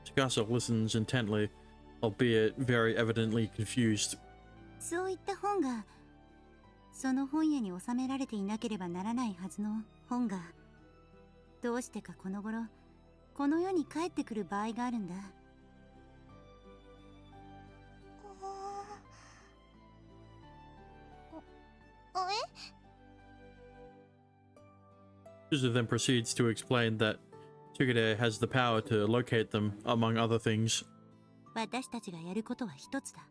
Tsukasa listens intently, albeit very evidently confused. そういった本がその本屋に収められていなければならないはずの本が、どうしてかこの頃この世に帰ってくる場合があるんだ。Suzu then proceeds to explain that Tsukide has the power to locate them, among other things. 私たちがやることは一つだ。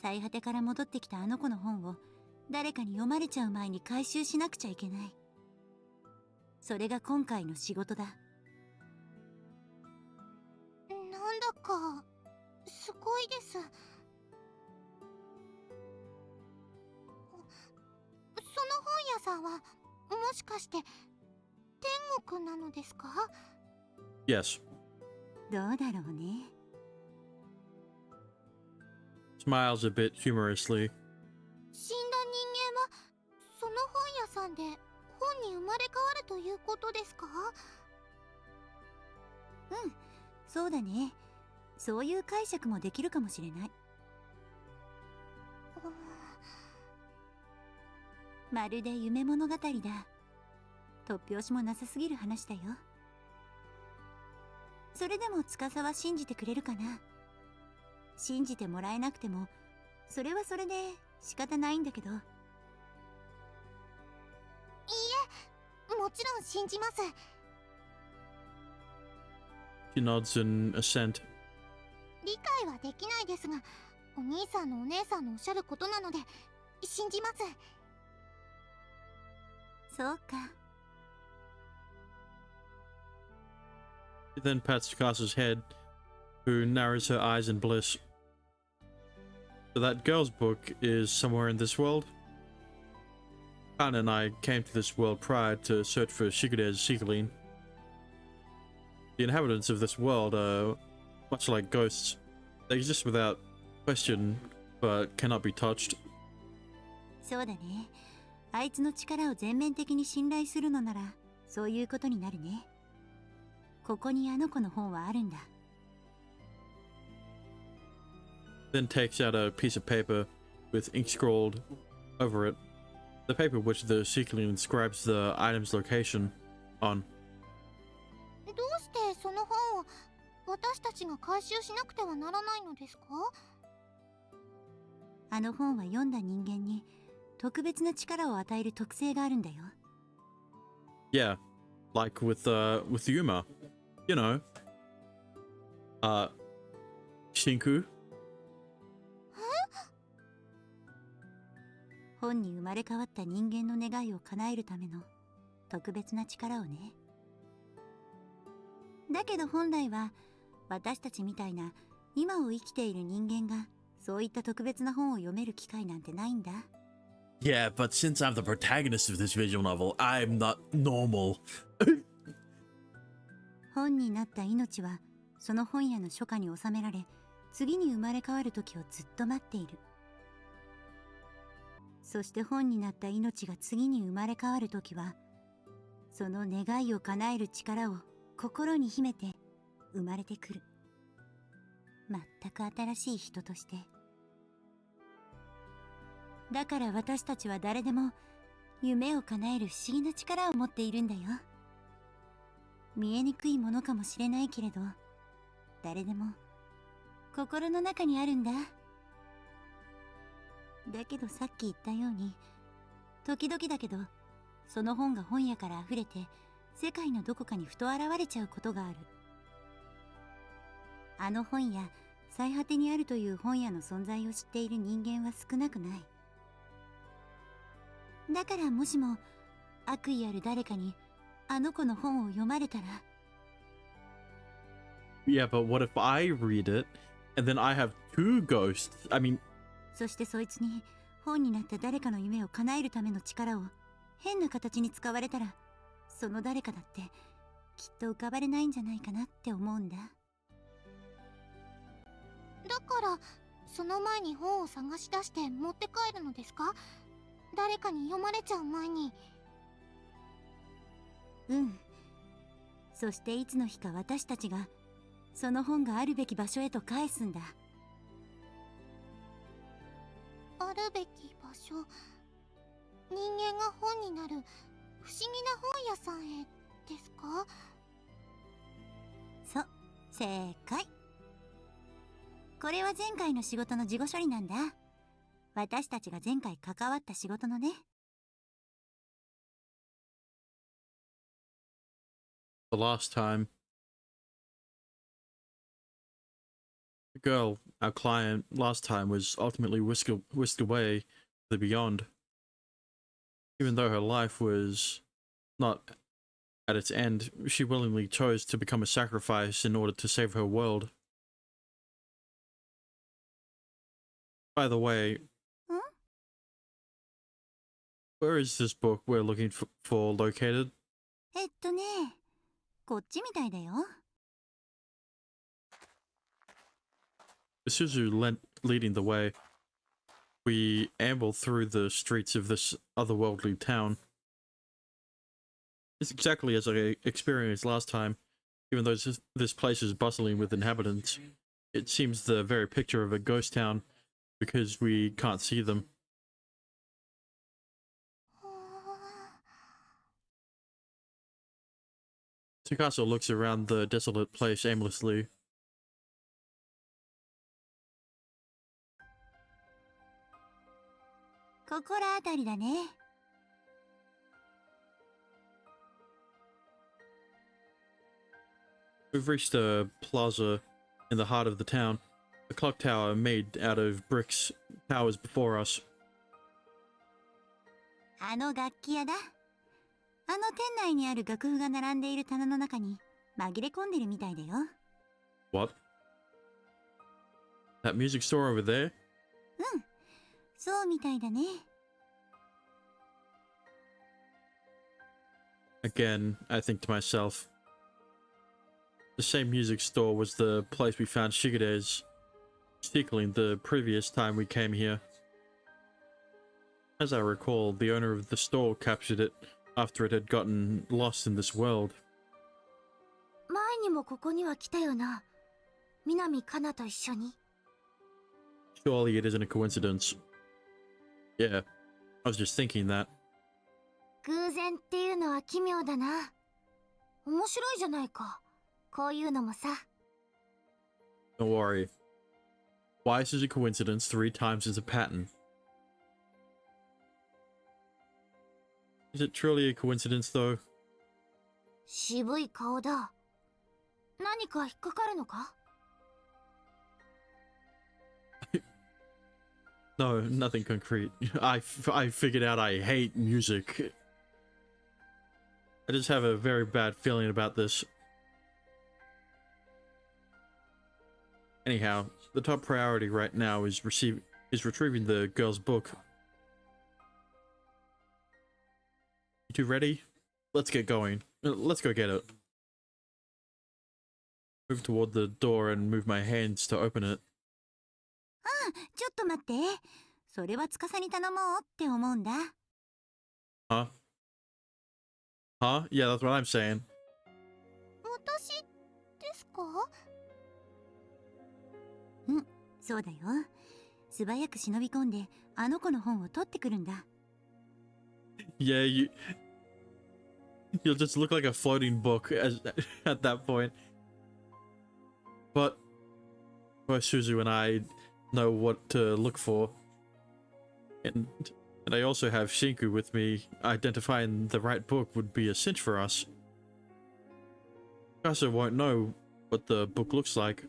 最果てから戻ってきたあの子の本を誰かに読まれちゃう前に回収しなくちゃいけない。それが今回の仕事だ。なんだかすごいです。その本屋さんはもしかして天国なのですか？ Yes. どうだろうね。Smiles a bit humorously. 死んだ人間はその本屋さんで本に生まれ変わるということですか？うん、そうだね。そういう解釈もできるかもしれない。まるで夢物語だ。突拍子もなさすぎる話だよ。それでも司は信じてくれるかな。信じてもらえなくてもそれはそれで仕方ないんだけど。いいえ、もちろん信じます。 She nods in assent. 理解はできないですが、お兄さんのお姉さんのおっしゃることなので信じます。そうか。She then pats Tsukasa's head, who narrows her eyes in bliss. So that girl's book is somewhere in this world? Kana and I came to this world prior to search for Shikude's Seekeling. The inhabitants of this world are much like ghosts. They exist without question, but cannot be touched. そうだね。あいつの力を全面的に信頼するのならそういうことになるね。ここにあの子の本はあるんだ。Then takes out a piece of paper with ink scrawled over it. The paper which the Seekeling inscribes the item's location on. どうしてその本を私たちが回収しなくてはならないのですか？あの本は読んだ人間に特別な力を与える特性があるんだよ。Yeah, like with Yuma, you know. Shinku. 本本に生まれ変わった人間の願いを叶えるための特別な力をね。だけど本来は私たちみたいな今を生きている人間がそういった特別な本を読める機会なんてないんだ。Yeah, but since I'm the protagonist of this visual novel, I'm not normal. 本になった命はその本屋の書家に収められ、次に生まれ変わる時をずっと待っている。そして本になった命が次に生まれ変わる時は、その願いを叶える力を心に秘めて生まれてくる。全く新しい人として。だから私たちは誰でも夢を叶える不思議な力を持っているんだよ。見えにくいものかもしれないけれど、誰でも心の中にあるんだ。だけどさっき言ったように、時々だけどその本が本屋から溢れて世界のどこかにふと現れちゃうことがある。あの本屋、最果てにあるという本屋の存在を知っている人間は少なくない。だからもしも悪意ある誰かにあの子の本を読まれたら。 Yeah, but what if I read it and then I have two ghosts? I mean, そしてそいつに本になった誰かの夢を叶えるための力を変な形に使われたら、その誰かだってきっと浮かばれないんじゃないかなって思うんだ。だからその前に本を探し出して持って帰るのですか？誰かに読まれちゃう前に。うん。そしていつの日か私たちがその本があるべき場所へと返すんだ。あるべき場所、人間が本になる不思議な本屋さんへですか？そう、正解。これは前回の仕事の事後処理なんだ。私たちが前回関わった仕事のね。the last time, the girl, our client, last time was ultimately whisked away to the beyond. Even though her life was not at its end, she willingly chose to become a sacrifice in order to save her world. By the way, where is this book we're looking for located? こっちみたいだよ。Suzu leading the way. We amble through the streets of this otherworldly town. It's exactly as I experienced last time. Even though this place is bustling with inhabitants, it seems the very picture of a ghost town because we can't see them. Tsukasa looks around the desolate place aimlessly. ここらあたりだね。We've reached a plaza in the heart of the town. A clock tower made out of bricks towers before us. あの楽器屋だ。あの店内にある楽譜が並んでいる棚の中に紛れ込んでるみたいだよ。What? That music store over there? うん、そうみたいだね。Again, I think to myself, the same music store was the place we found Shigede's Stickling the previous time we came here. As I recall, the owner of the store captured it after it had gotten lost in this world. 前にもここには来たよな。南かなと一緒に。Surely it isn't a coincidence. Yeah, I was just thinking that. 偶然っていうのは奇妙だな。面白いじゃないか。こういうのもさ。Don't worry. Twice is a coincidence, 3 times is a pattern. Is it truly a coincidence, though? 渋い顔だ。何か引っかかるのか？ No, nothing concrete. I figured out I hate music. I just have a very bad feeling about this. Anyhow, the top priority right now is retrieving the girl's book. You two ready? Let's get going. Let's go get it. Move toward the door and move my hands to open it. ちょっと待って。それは司に頼もうって思うんだ。Huh? Huh? Yeah, that's what I'm saying. 私ですか？そうだよ。素早く忍び込んで、あの子の本を取ってくるんだ。Yeah, you'll just look like a floating book at that point. But both Suzu and I know what to look for. And I also have Shinku with me. Identifying the right book would be a cinch for us. Mikasa won't know what the book looks like.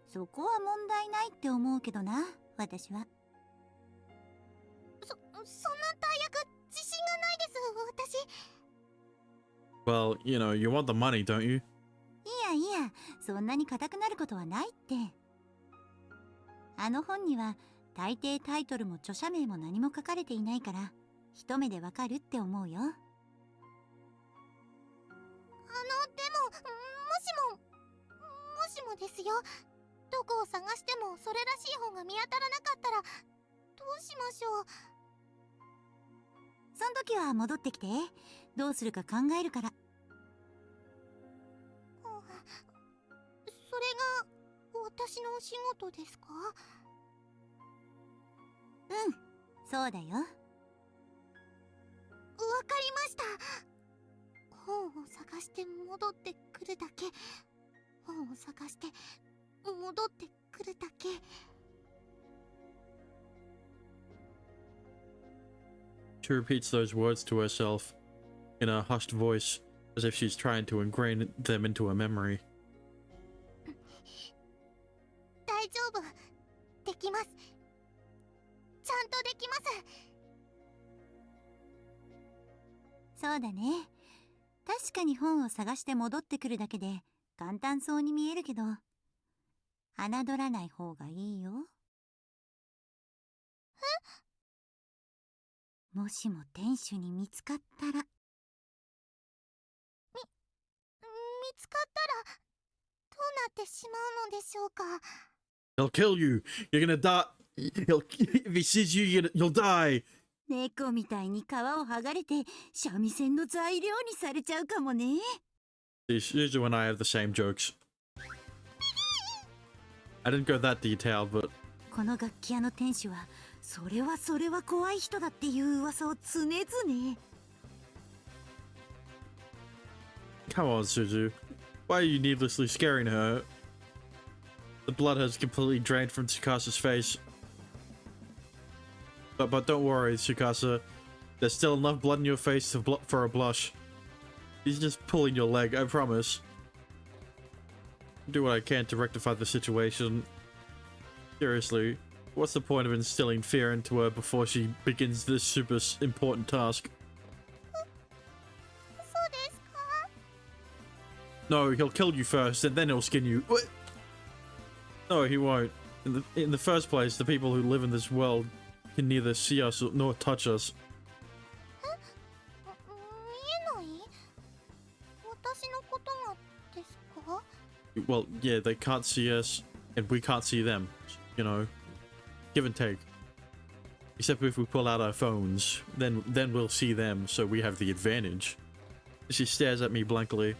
そこは問題ないって思うけどな、私は。そんな大役自信がないです、私。 Well, you know, you want the money, don't you? いや、そんなに硬くなることはないって。あの本には大抵タイトルも著者名も何も書かれていないから、一目でわかるって思うよ。でも、もしもですよ。どこを探してもそれらしい本が見当たらなかったら、どうしましょう。その時は戻ってきて、どうするか考えるから。それが私のお仕事ですか？そうだよ。わかりました。本を探して戻ってくるだけ。本を探して戻ってくるだけ。She repeats those words to herself in a hushed voice, as if she's trying to ingrain them into a memory. 大丈夫。できます。ちゃんとできます。そうだね。確かに本を探して戻ってくるだけで簡単そうに見えるけど、侮らない方がいいよ。もしも店主に見つかったら。見つかったらどうなってしまうのでしょうか。 He'll kill you. You're gonna die. If he sees you, you'll die. 猫みたいに皮を剥がれて三味線の材料にされちゃうかもね。Suzu and I have the same jokes. I didn't go that detailed, but この楽器屋の店主はそれは怖い人だっていう噂を常々。 come on, Suzu. Why are you needlessly scaring her? The blood has completely drained from Tsukasa's face. But don't worry, Tsukasa. There's still enough blood in your face for a blush. He's just pulling your leg, I promise. Do what I can to rectify the situation. Seriously, what's the point of instilling fear into her before she begins this super important task? そうですか？ No, he'll kill you first, and then he'll skin you. What? No, he won't. In the first place, the people who live in this world can neither see us nor touch us. 見えない？私のことがですか？ Well, yeah, they can't see us, and we can't see them. You know, give and take. Except if we pull out our phones, then we'll see them, so we have the advantage. She stares at me blankly.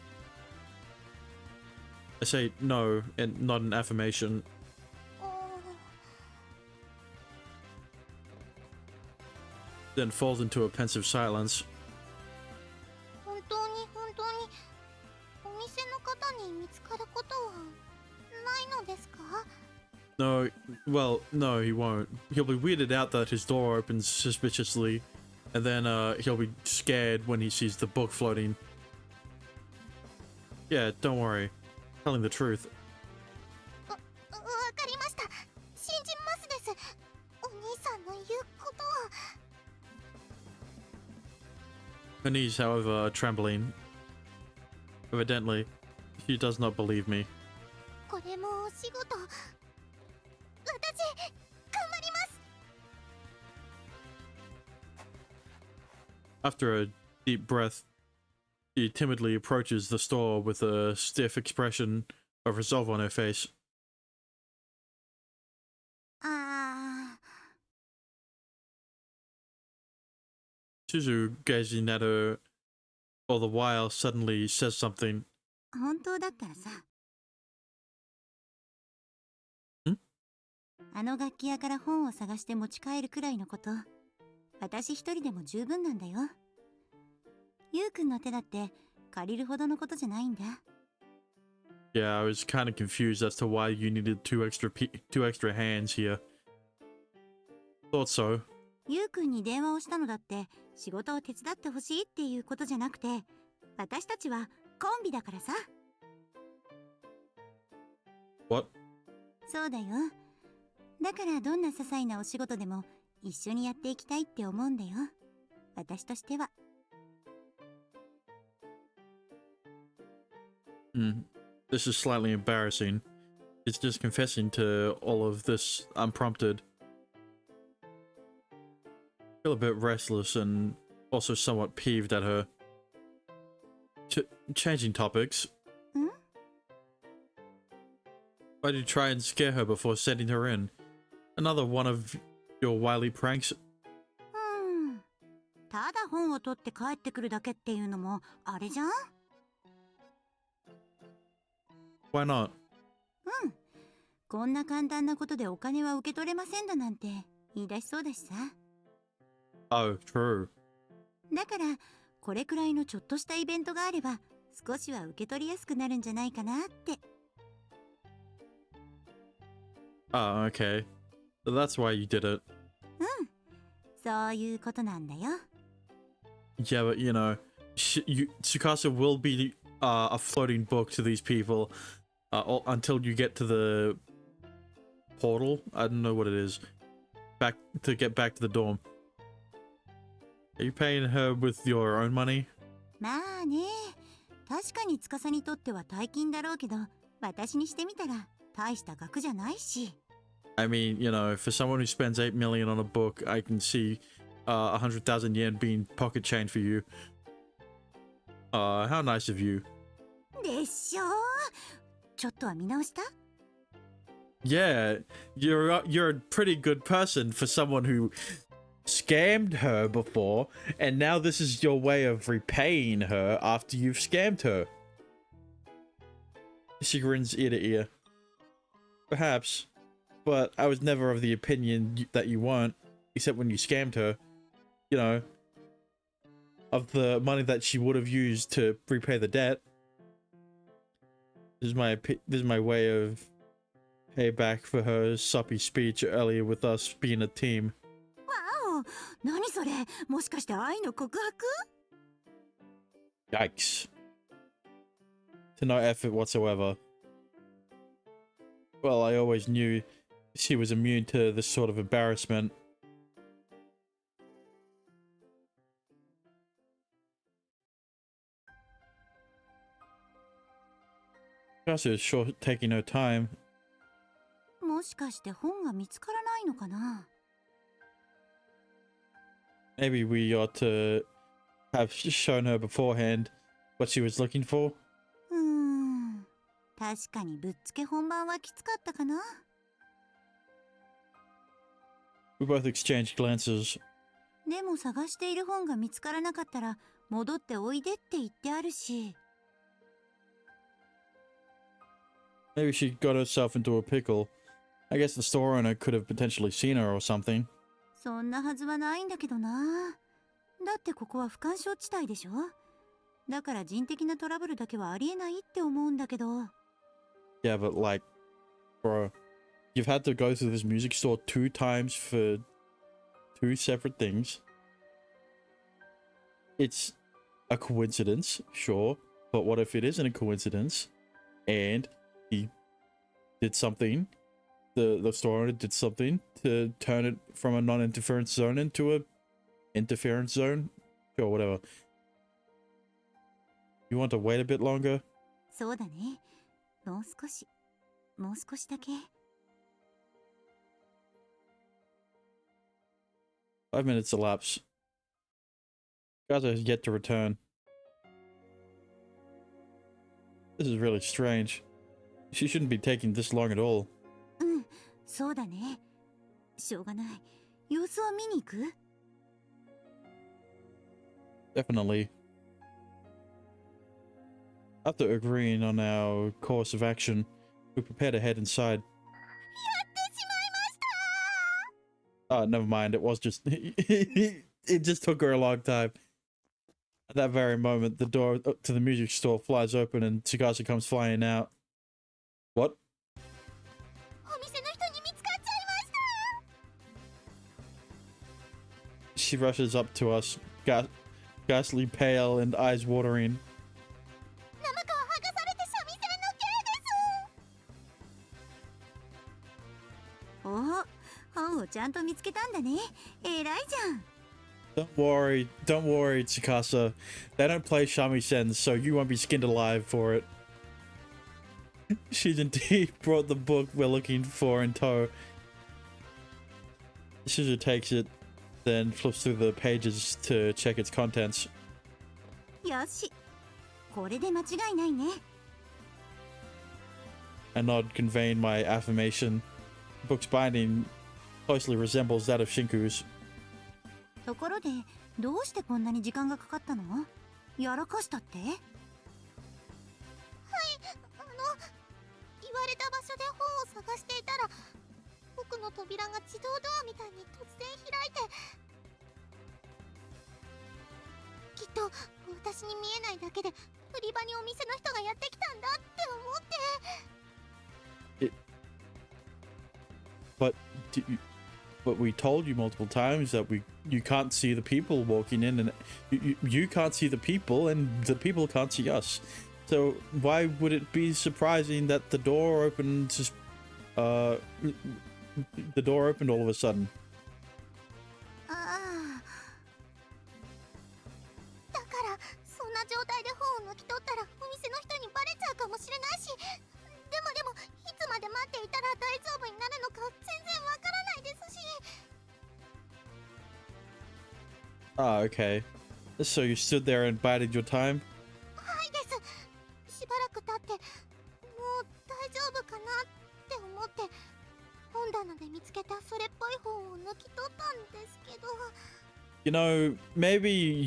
I say no, and not an affirmation. あ Then falls into a pensive silence. 本当にお店の方に見つかることはないのですか？ No, well, no, he won't. He'll be weirded out that his door opens suspiciously, and then he'll be scared when he sees the book floating. Yeah, don't worry. Telling the truth. わかりました。信じますです。Her knees, however, are trembling. Evidently, she does not believe me. これもお仕事。私、頑張ります。 After a deep breath, she timidly approaches the store with a stiff expression of resolve on her face. あ Suzu, gazing at her all the while, suddenly says something. ー、本当だったらさ。あの楽器屋から本を探して持ち帰るくらいのこと、私一人でも十分なんだよ。ゆうくんの手だって借りるほどのことじゃないんだ。Yeah, I was kind of confused as to why you needed two extra hands here. Thought so. ゆうくんに電話をしたのだって仕事を手伝ってほしいっていうことじゃなくて、私たちはコンビだからさ。What? そうだよ。だからどんな些細なお仕事でも一緒にやっていきたいって思うんだよ。私としては。This is slightly embarrassing. It's just confessing to all of this unprompted. I feel a bit restless and also somewhat peeved at her. Changing topics. Hmm? Why did you try and scare her before sending her in? Another one of your wily pranks? ただ本を取って帰ってくるだけっていうのもあれじゃん？ Why not? こんな簡単なことでお金は受け取れませんだなんて言い出しそうだしさ。Oh, true. だからこれくらいのちょっとしたイベントがあれば少しは受け取りやすくなるんじゃないかなって。Oh, okay. So that's why you did it. そういうことなんだよ。 Yeah, but you know, Tsukasa will be a floating book to these people until you get to the portal. I don't know what it is. Get back to the dorm. Are you paying her with your own money? まあね、確かに司にとっては大金だろうけど、私にしてみたら大した額じゃないし。I mean, you know, for someone who spends 8 million on a book, I can see 100,000 yen being pocket change for you. How nice of you. でしょ？ちょっとは見直した？ Yeah, you're a pretty good person for someone who scammed her before, and now this is your way of repaying her after you've scammed her. She grins ear to ear. Perhaps, but I was never of the opinion that you weren't, except when you scammed her. You know, of the money that she would have used to repay the debt. This is my way of payback for her soppy speech earlier with us being a team. わお、何それ？もしかして愛の告白？ Yikes. To no effort whatsoever. Well, I always knew she was immune to this sort of embarrassment. Tsukasa is sure taking her time. もしかして本が見つからないのかな？ Maybe we ought to have shown her beforehand what she was looking for. 確かにぶっつけ本番はきつかったかな。 We both exchanged glances. でも探している本が見つからなかったら戻っておいでって言ってあるし。 Maybe she got herself into a pickle. I guess the store owner could have potentially seen her or something. そんなはずはないんだけどな。だってここは不干渉地帯でしょ。だから人的なトラブルだけはありえないって思うんだけど。 Yeah, but like, bro, you've had to go through this music store 2 times for 2 separate things. It's a coincidence, sure, but what if it isn't a coincidence and he did something, the store owner did something to turn it from a non-interference zone into a interference zone? Sure, whatever. You want to wait a bit longer? そうだね。もう少しだけ。 5 minutes elapse. Gaza has yet to return. This is really strange. She shouldn't be taking this long at all. うん、そうだね。しょうがない。様子を見に行く？ Definitely. After agreeing on our course of action, we prepare to head inside. Never mind. It was just... it just took her a long time. At that very moment, the door to the music store flies open and Tsukasa comes flying out. What? お店の人に見つかっちゃいました。 She rushes up to us, ghastly pale and eyes watering. 生川剥がされて三味線の刑です。お、本をちゃんと見つけたんだね。偉いじゃん。 Don't worry, Tsukasa. They don't play shamisen, so you won't be skinned alive for it. She's indeed brought the book we're looking for in tow. Shizu takes it, then flips through the pages to check its contents. よし。これで間違いないね。 I nod, conveying my affirmation. The book's binding closely resembles that of Shinku's. ところで、どうしてこんなに時間がかかったの？やらかしたって？言われた場所で本を探していたら、奥の扉が自動ドアみたいに突然開いて、きっと私に見えないだけで売り場にお店の人がやってきたんだって思って。 But we told you multiple times that you can't see the people walking in, and you can't see the people, and the people can't see us. So why would it be surprising that the door opened? The door opened all of a sudden. ああ、だからそんな状態で本を抜き取ったらお店の人にバレちゃうかもしれないし、でもいつまで待っていたら大丈夫になるのか全然わからないですし。 Ah, okay. So you stood there and bided your time? はいです。しばらく経ってもう大丈夫かなって思って本棚で見つけたそれっぽい本を抜き取ったんですけど。 You know, maybe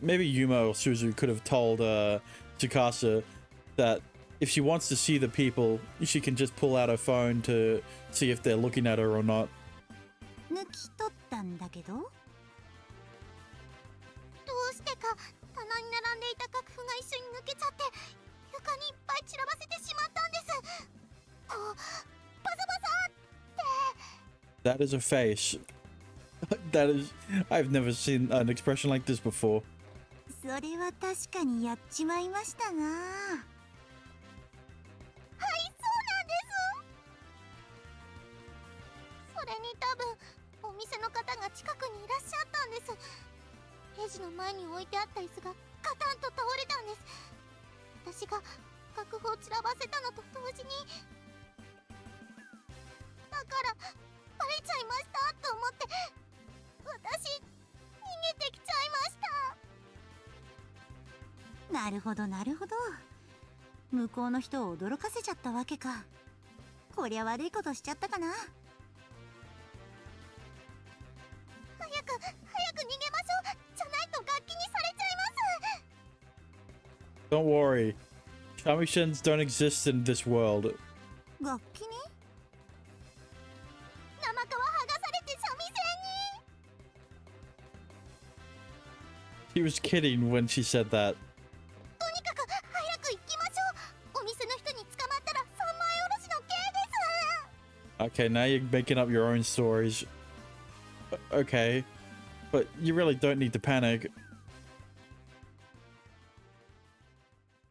maybe Yuma or Suzu could have told Tsukasa that if she wants to see the people, she can just pull out her phone to see if they're looking at her or not. 抜き取ったんだけど。どうしてか棚に並んでいた楽譜が一緒に抜けちゃって床にいっぱい散らばせてしまったんです。こうバサバサって。 That is a face. That is... I've never seen an expression like this before. それは確かにやっちまいましたな。はい、そうなんです。それに多分お店の方が近くにいらっしゃったんです。レジの前に置いてあった椅子がガタンと倒れたんです。私が楽譜を散らばせたのと同時に、だからバレちゃいましたと思って私逃げてきちゃいました。なるほどなるほど。向こうの人を驚かせちゃったわけか。こりゃ悪いことしちゃったかな。早く逃げましょう。じゃないと楽器にされちゃいます。 Don't worry. Shamishens don't exist in this world. 楽器に？生皮剥がされて三味線に。 She was kidding when she said that. とにかく早く行きましょう。お店の人に捕まったら三枚おろしの刑です。 Okay, now you're making up your own stories. Okay. But you really don't need to panic.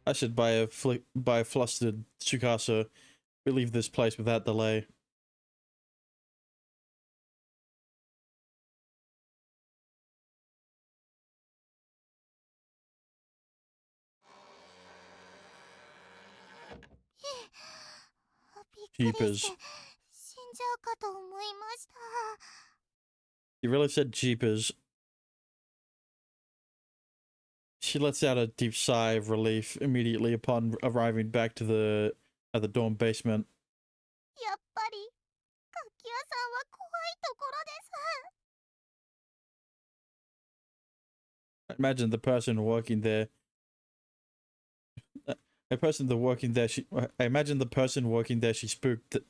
I should buy a flustered Tsukasa. We leave this place without delay. びっくり Jeepers. して死んじゃうかと思いました。 You really said jeepers. She lets out a deep sigh of relief immediately upon arriving back to the dorm basement. やっぱり楽器屋さんは怖いところです。 Imagine the person working there. A person that working there. I imagine the person working there. She spooked. That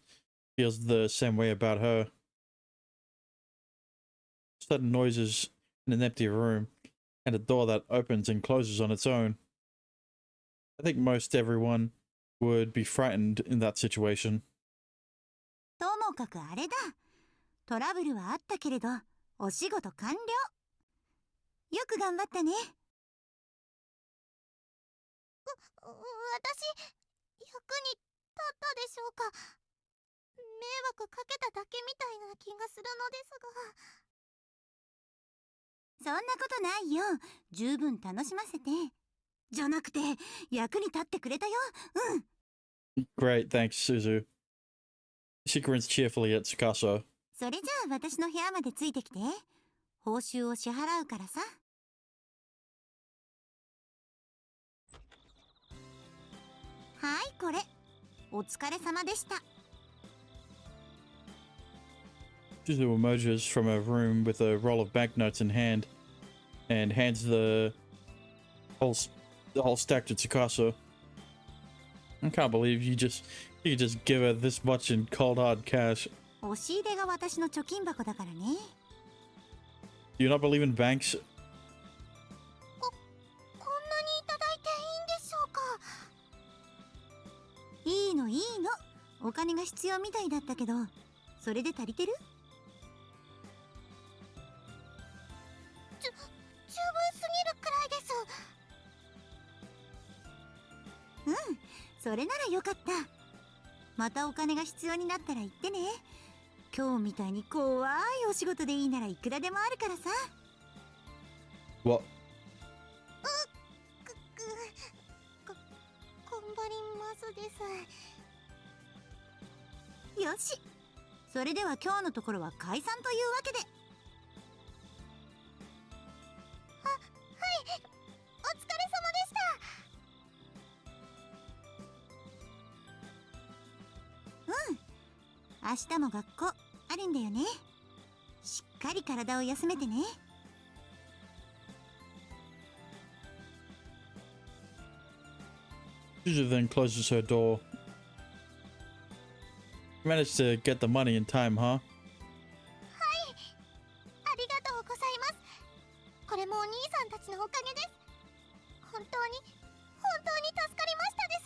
feels the same way about her. Sudden noises in an empty room, and a door that opens and closes on its own. I think most everyone would be frightened in that situation. ともかくあれだ。トラブルはあったけれど、お仕事完了。よく頑張ったね。私、役に立ったでしょうか。迷惑かけただけみたいな気がするのですが。そんなことないよ。十分楽しませて。じゃなくて、役に立ってくれたよ。うん。Great, thanks, Suzu. She grins cheerfully at Tsukasa. それじゃあ私の部屋までついてきて。報酬を支払うからさ。はい、これ。お疲れ様でした。Suzu emerges from her room with a roll of banknotes in hand and hands the whole stack to Tsukasa. I can't believe you just give her this much in cold hard cash. 押し入れが私の貯金箱だからね。Do you not believe in banks? こんなにいただいていいんでしょうか。いいのいいの。お金が必要みたいだったけど、それで足りてる？十分すぎるくらいです。うん、それならよかった。またお金が必要になったら言ってね。今日みたいに怖いお仕事でいいならいくらでもあるからさ。What? 頑張りますです。よし。それでは今日のところは解散というわけで。はい、お疲れ様でした。明日も学校あるんだよね。しっかり体を休めてね。Suzu then closes her door. You managed to get the money in time, huh? ありがとうございます。これもお兄さんたちのおかげです。本当に助かりましたです。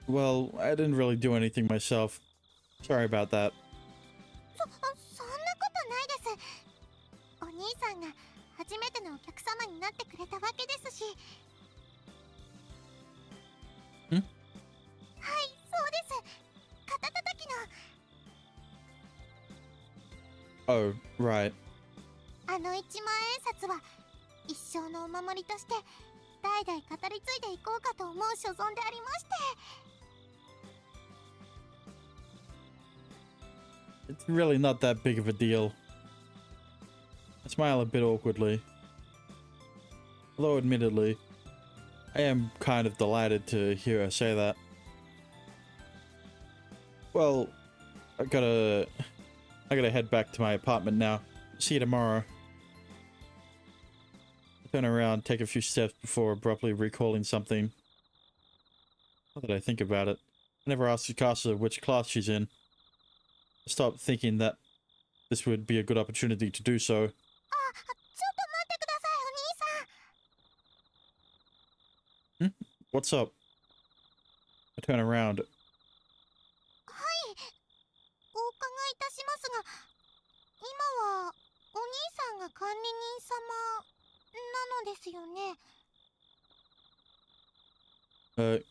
Well, I didn't really do anything myself. Sorry about that. そんなことないです。お兄さんが初めてのお客様になってくれたわけですし。ん？はい、そうです。肩たたきの。Oh, right. あの1万円札は一生のお守りとして代々語り継いでいこうかと思う所存でありまして。 It's really not that big of a deal. I smile a bit awkwardly. Although admittedly, I am kind of delighted to hear her say that. Well, I gotta head back to my apartment now. See you tomorrow. I turn around, take a few steps before abruptly recalling something. Now that I think about it, I never asked Tsukasa which class she's in. I stopped thinking that this would be a good opportunity to do so. ちょっと待ってください、お兄さん。 What's up? I turn around. はい、お伺いいたしますが、今はお兄さんが管理人様なのですよね。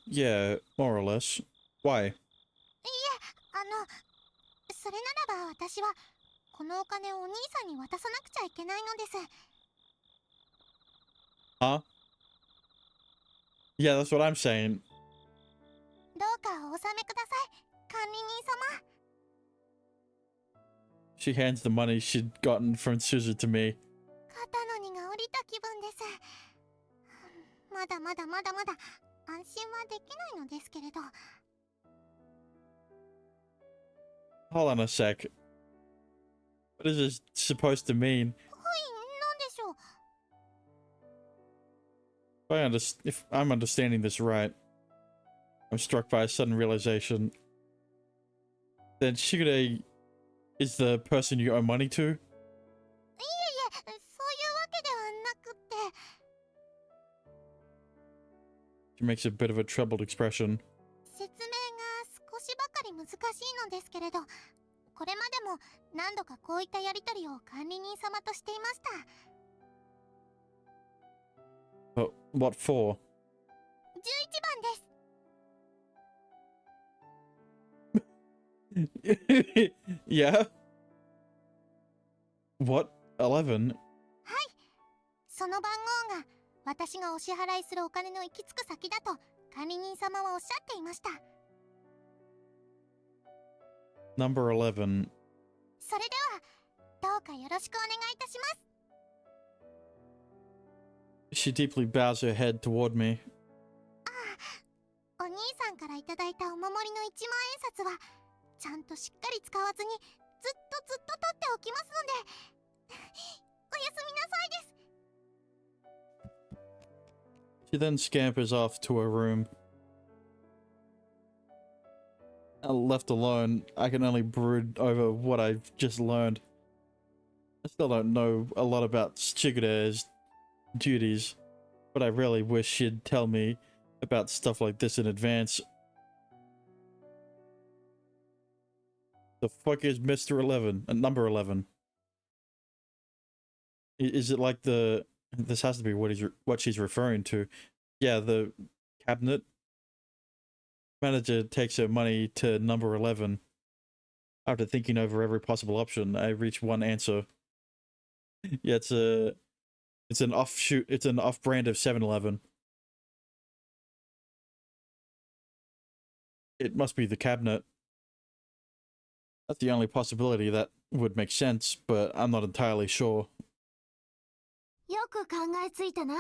Yeah, more or less. Why? それならば私はこのお金をお兄さんに渡さなくちゃいけないのです。 Huh? Yeah, that's what I'm saying. どうか She hands the money she'd gotten from Suzu to me. 肩の荷が下りた気分です。まだまだ安心はできないのですけれど。 Hold on a sec. What is this supposed to mean? なんでしょう。 If I'm understanding this right, I'm struck by a sudden realization. Then Shigure is the person you owe money to? いえいえ、そういうわけではなくって。 She makes a bit of a troubled expression. 説明が少しばかり難しいのですけれど、これまでも何度かこういったやりとりを管理人様としていました。 But what for? 11番です。 Yeah? What? 11? その番号が私がお支払いするお金の行き着く先だと管理人様はおっしゃっていました。 Number 11. それではどうかよろしくお願いいたします。 She deeply bows her head toward me. お兄さんからいただいたお守りの1万円札はちゃんとしっかり使わずにずっと取っておきますので、おやすみなさいです。 She then scampers off to her room. Left alone, I can only brood over what I've just learned. I still don't know a lot about Shigure's duties, but I really wish she'd tell me about stuff like this in advance. The fuck is Mr. 11? Number 11. Is it like the... This has to be what she's referring to. Yeah, the cabinet. Manager takes her money to number 11. After thinking over every possible option, I reach one answer. Yeah, it's an offshoot. It's an off-brand of 7-Eleven. It must be the cabinet. That's the only possibility that would make sense, but I'm not entirely sure. よく考えついたな。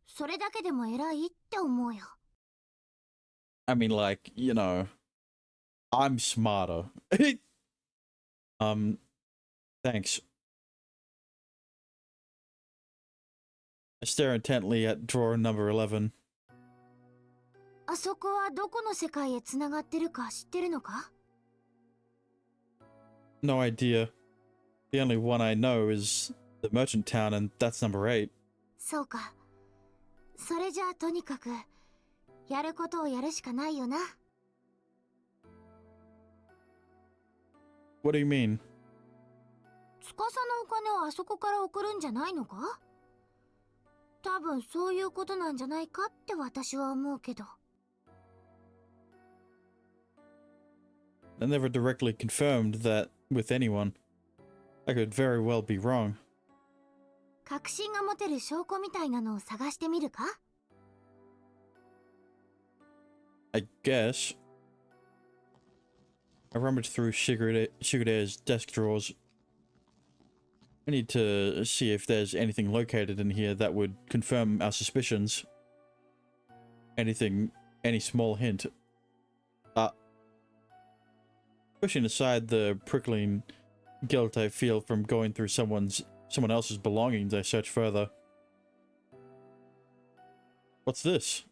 それだけでも偉いって思うよ。 I mean, like, you know, I'm smarter. Thanks. I stare intently at drawer number 11. あそこはどこの世界へつながってるか知ってるのか？ No idea. The only one I know is the merchant town, and that's number 8. そうか。それじゃあとにかくやることをやるしかないよな。 What do you mean? 司のお金をあそこから送るんじゃないのか？多分そういうことなんじゃないかって私は思うけど。 I never directly confirmed that with anyone. I could very well be wrong. 確信が持てる証拠みたいなのを探してみるか？ I guess. I rummaged through Shigure's desk drawers. I need to see if there's anything located in here that would confirm our suspicions. Anything, any small hint. Pushing aside the prickling guilt I feel from going through someone else's belongings, I search further. What's this?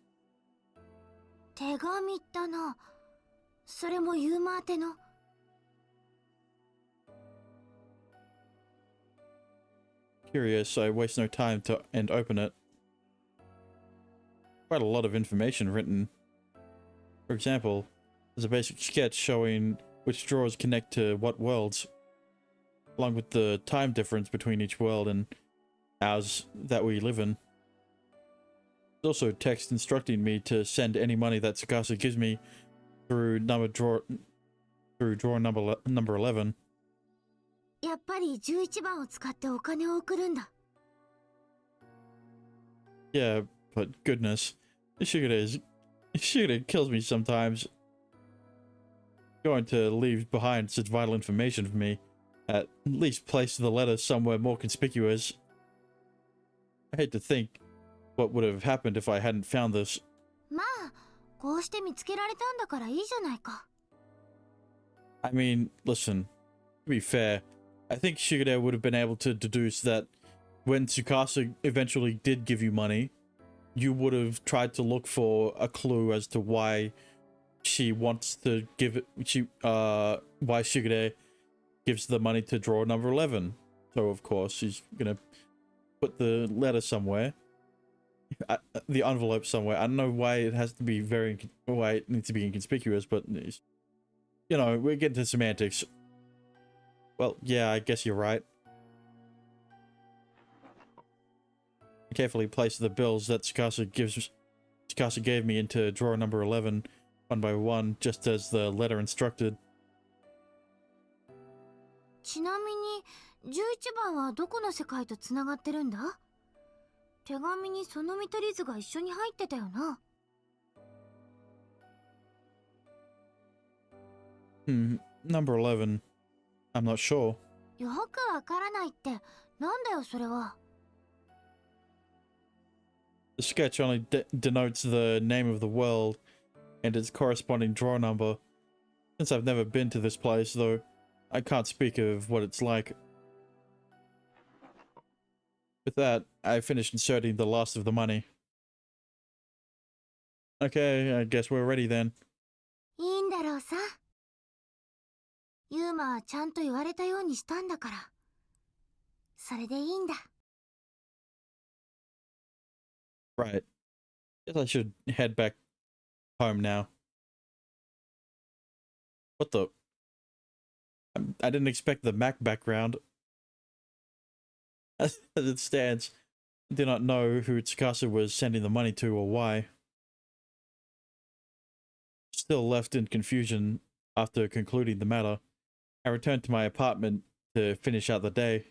手紙だな。それもユーマ宛ての。 Curious, I waste no time and open it. Quite a lot of information written. For example, there's a basic sketch showing which drawers connect to what worlds, along with the time difference between each world and ours that we live in. There's also text instructing me to send any money that Tsukasa gives me through drawer number 11. やっぱり11番を使ってお金を送るんだ。 Yeah, but goodness, Shigure kills me sometimes. Going to leave behind such vital information for me. At least place the letter somewhere more conspicuous. I hate to think what would have happened if I hadn't found this. まあこうして見つけられたんだからいいじゃないか。 I mean, listen, to be fair, I think Shigure would have been able to deduce that when Tsukasa eventually did give you money, you would have tried to look for a clue as to why she wants to give it, why Shigure gives the money to drawer number 11. So of course she's gonna put the letter somewhere, the envelope somewhere. I don't know why it has to be why it needs to be inconspicuous, but you know, we're getting to semantics. Well, yeah, I guess you're right. I carefully placed the bills that Tsukasa gave me into drawer number 11, one by one, just as the letter instructed. ちなみに11番はどこの世界とつながってるんだ？手紙にその見取り図が一緒に入ってたよな。Number 11. I'm not sure. よくわからないってなんだよそれは。 The sketch only denotes the name of the world and its corresponding drawer number. Since I've never been to this place, though, I can't speak of what it's like. With that, I finished inserting the last of the money. Okay, I guess we're ready then. いいんだろうさ。ユーマはちゃんと言われたようにしたんだから。それでいいんだ。 Right. Guess I should head back home now. What the? I didn't expect the Mac background. As it stands, I do not know who Tsukasa was sending the money to or why. Still left in confusion after concluding the matter, I returned to my apartment to finish out the day.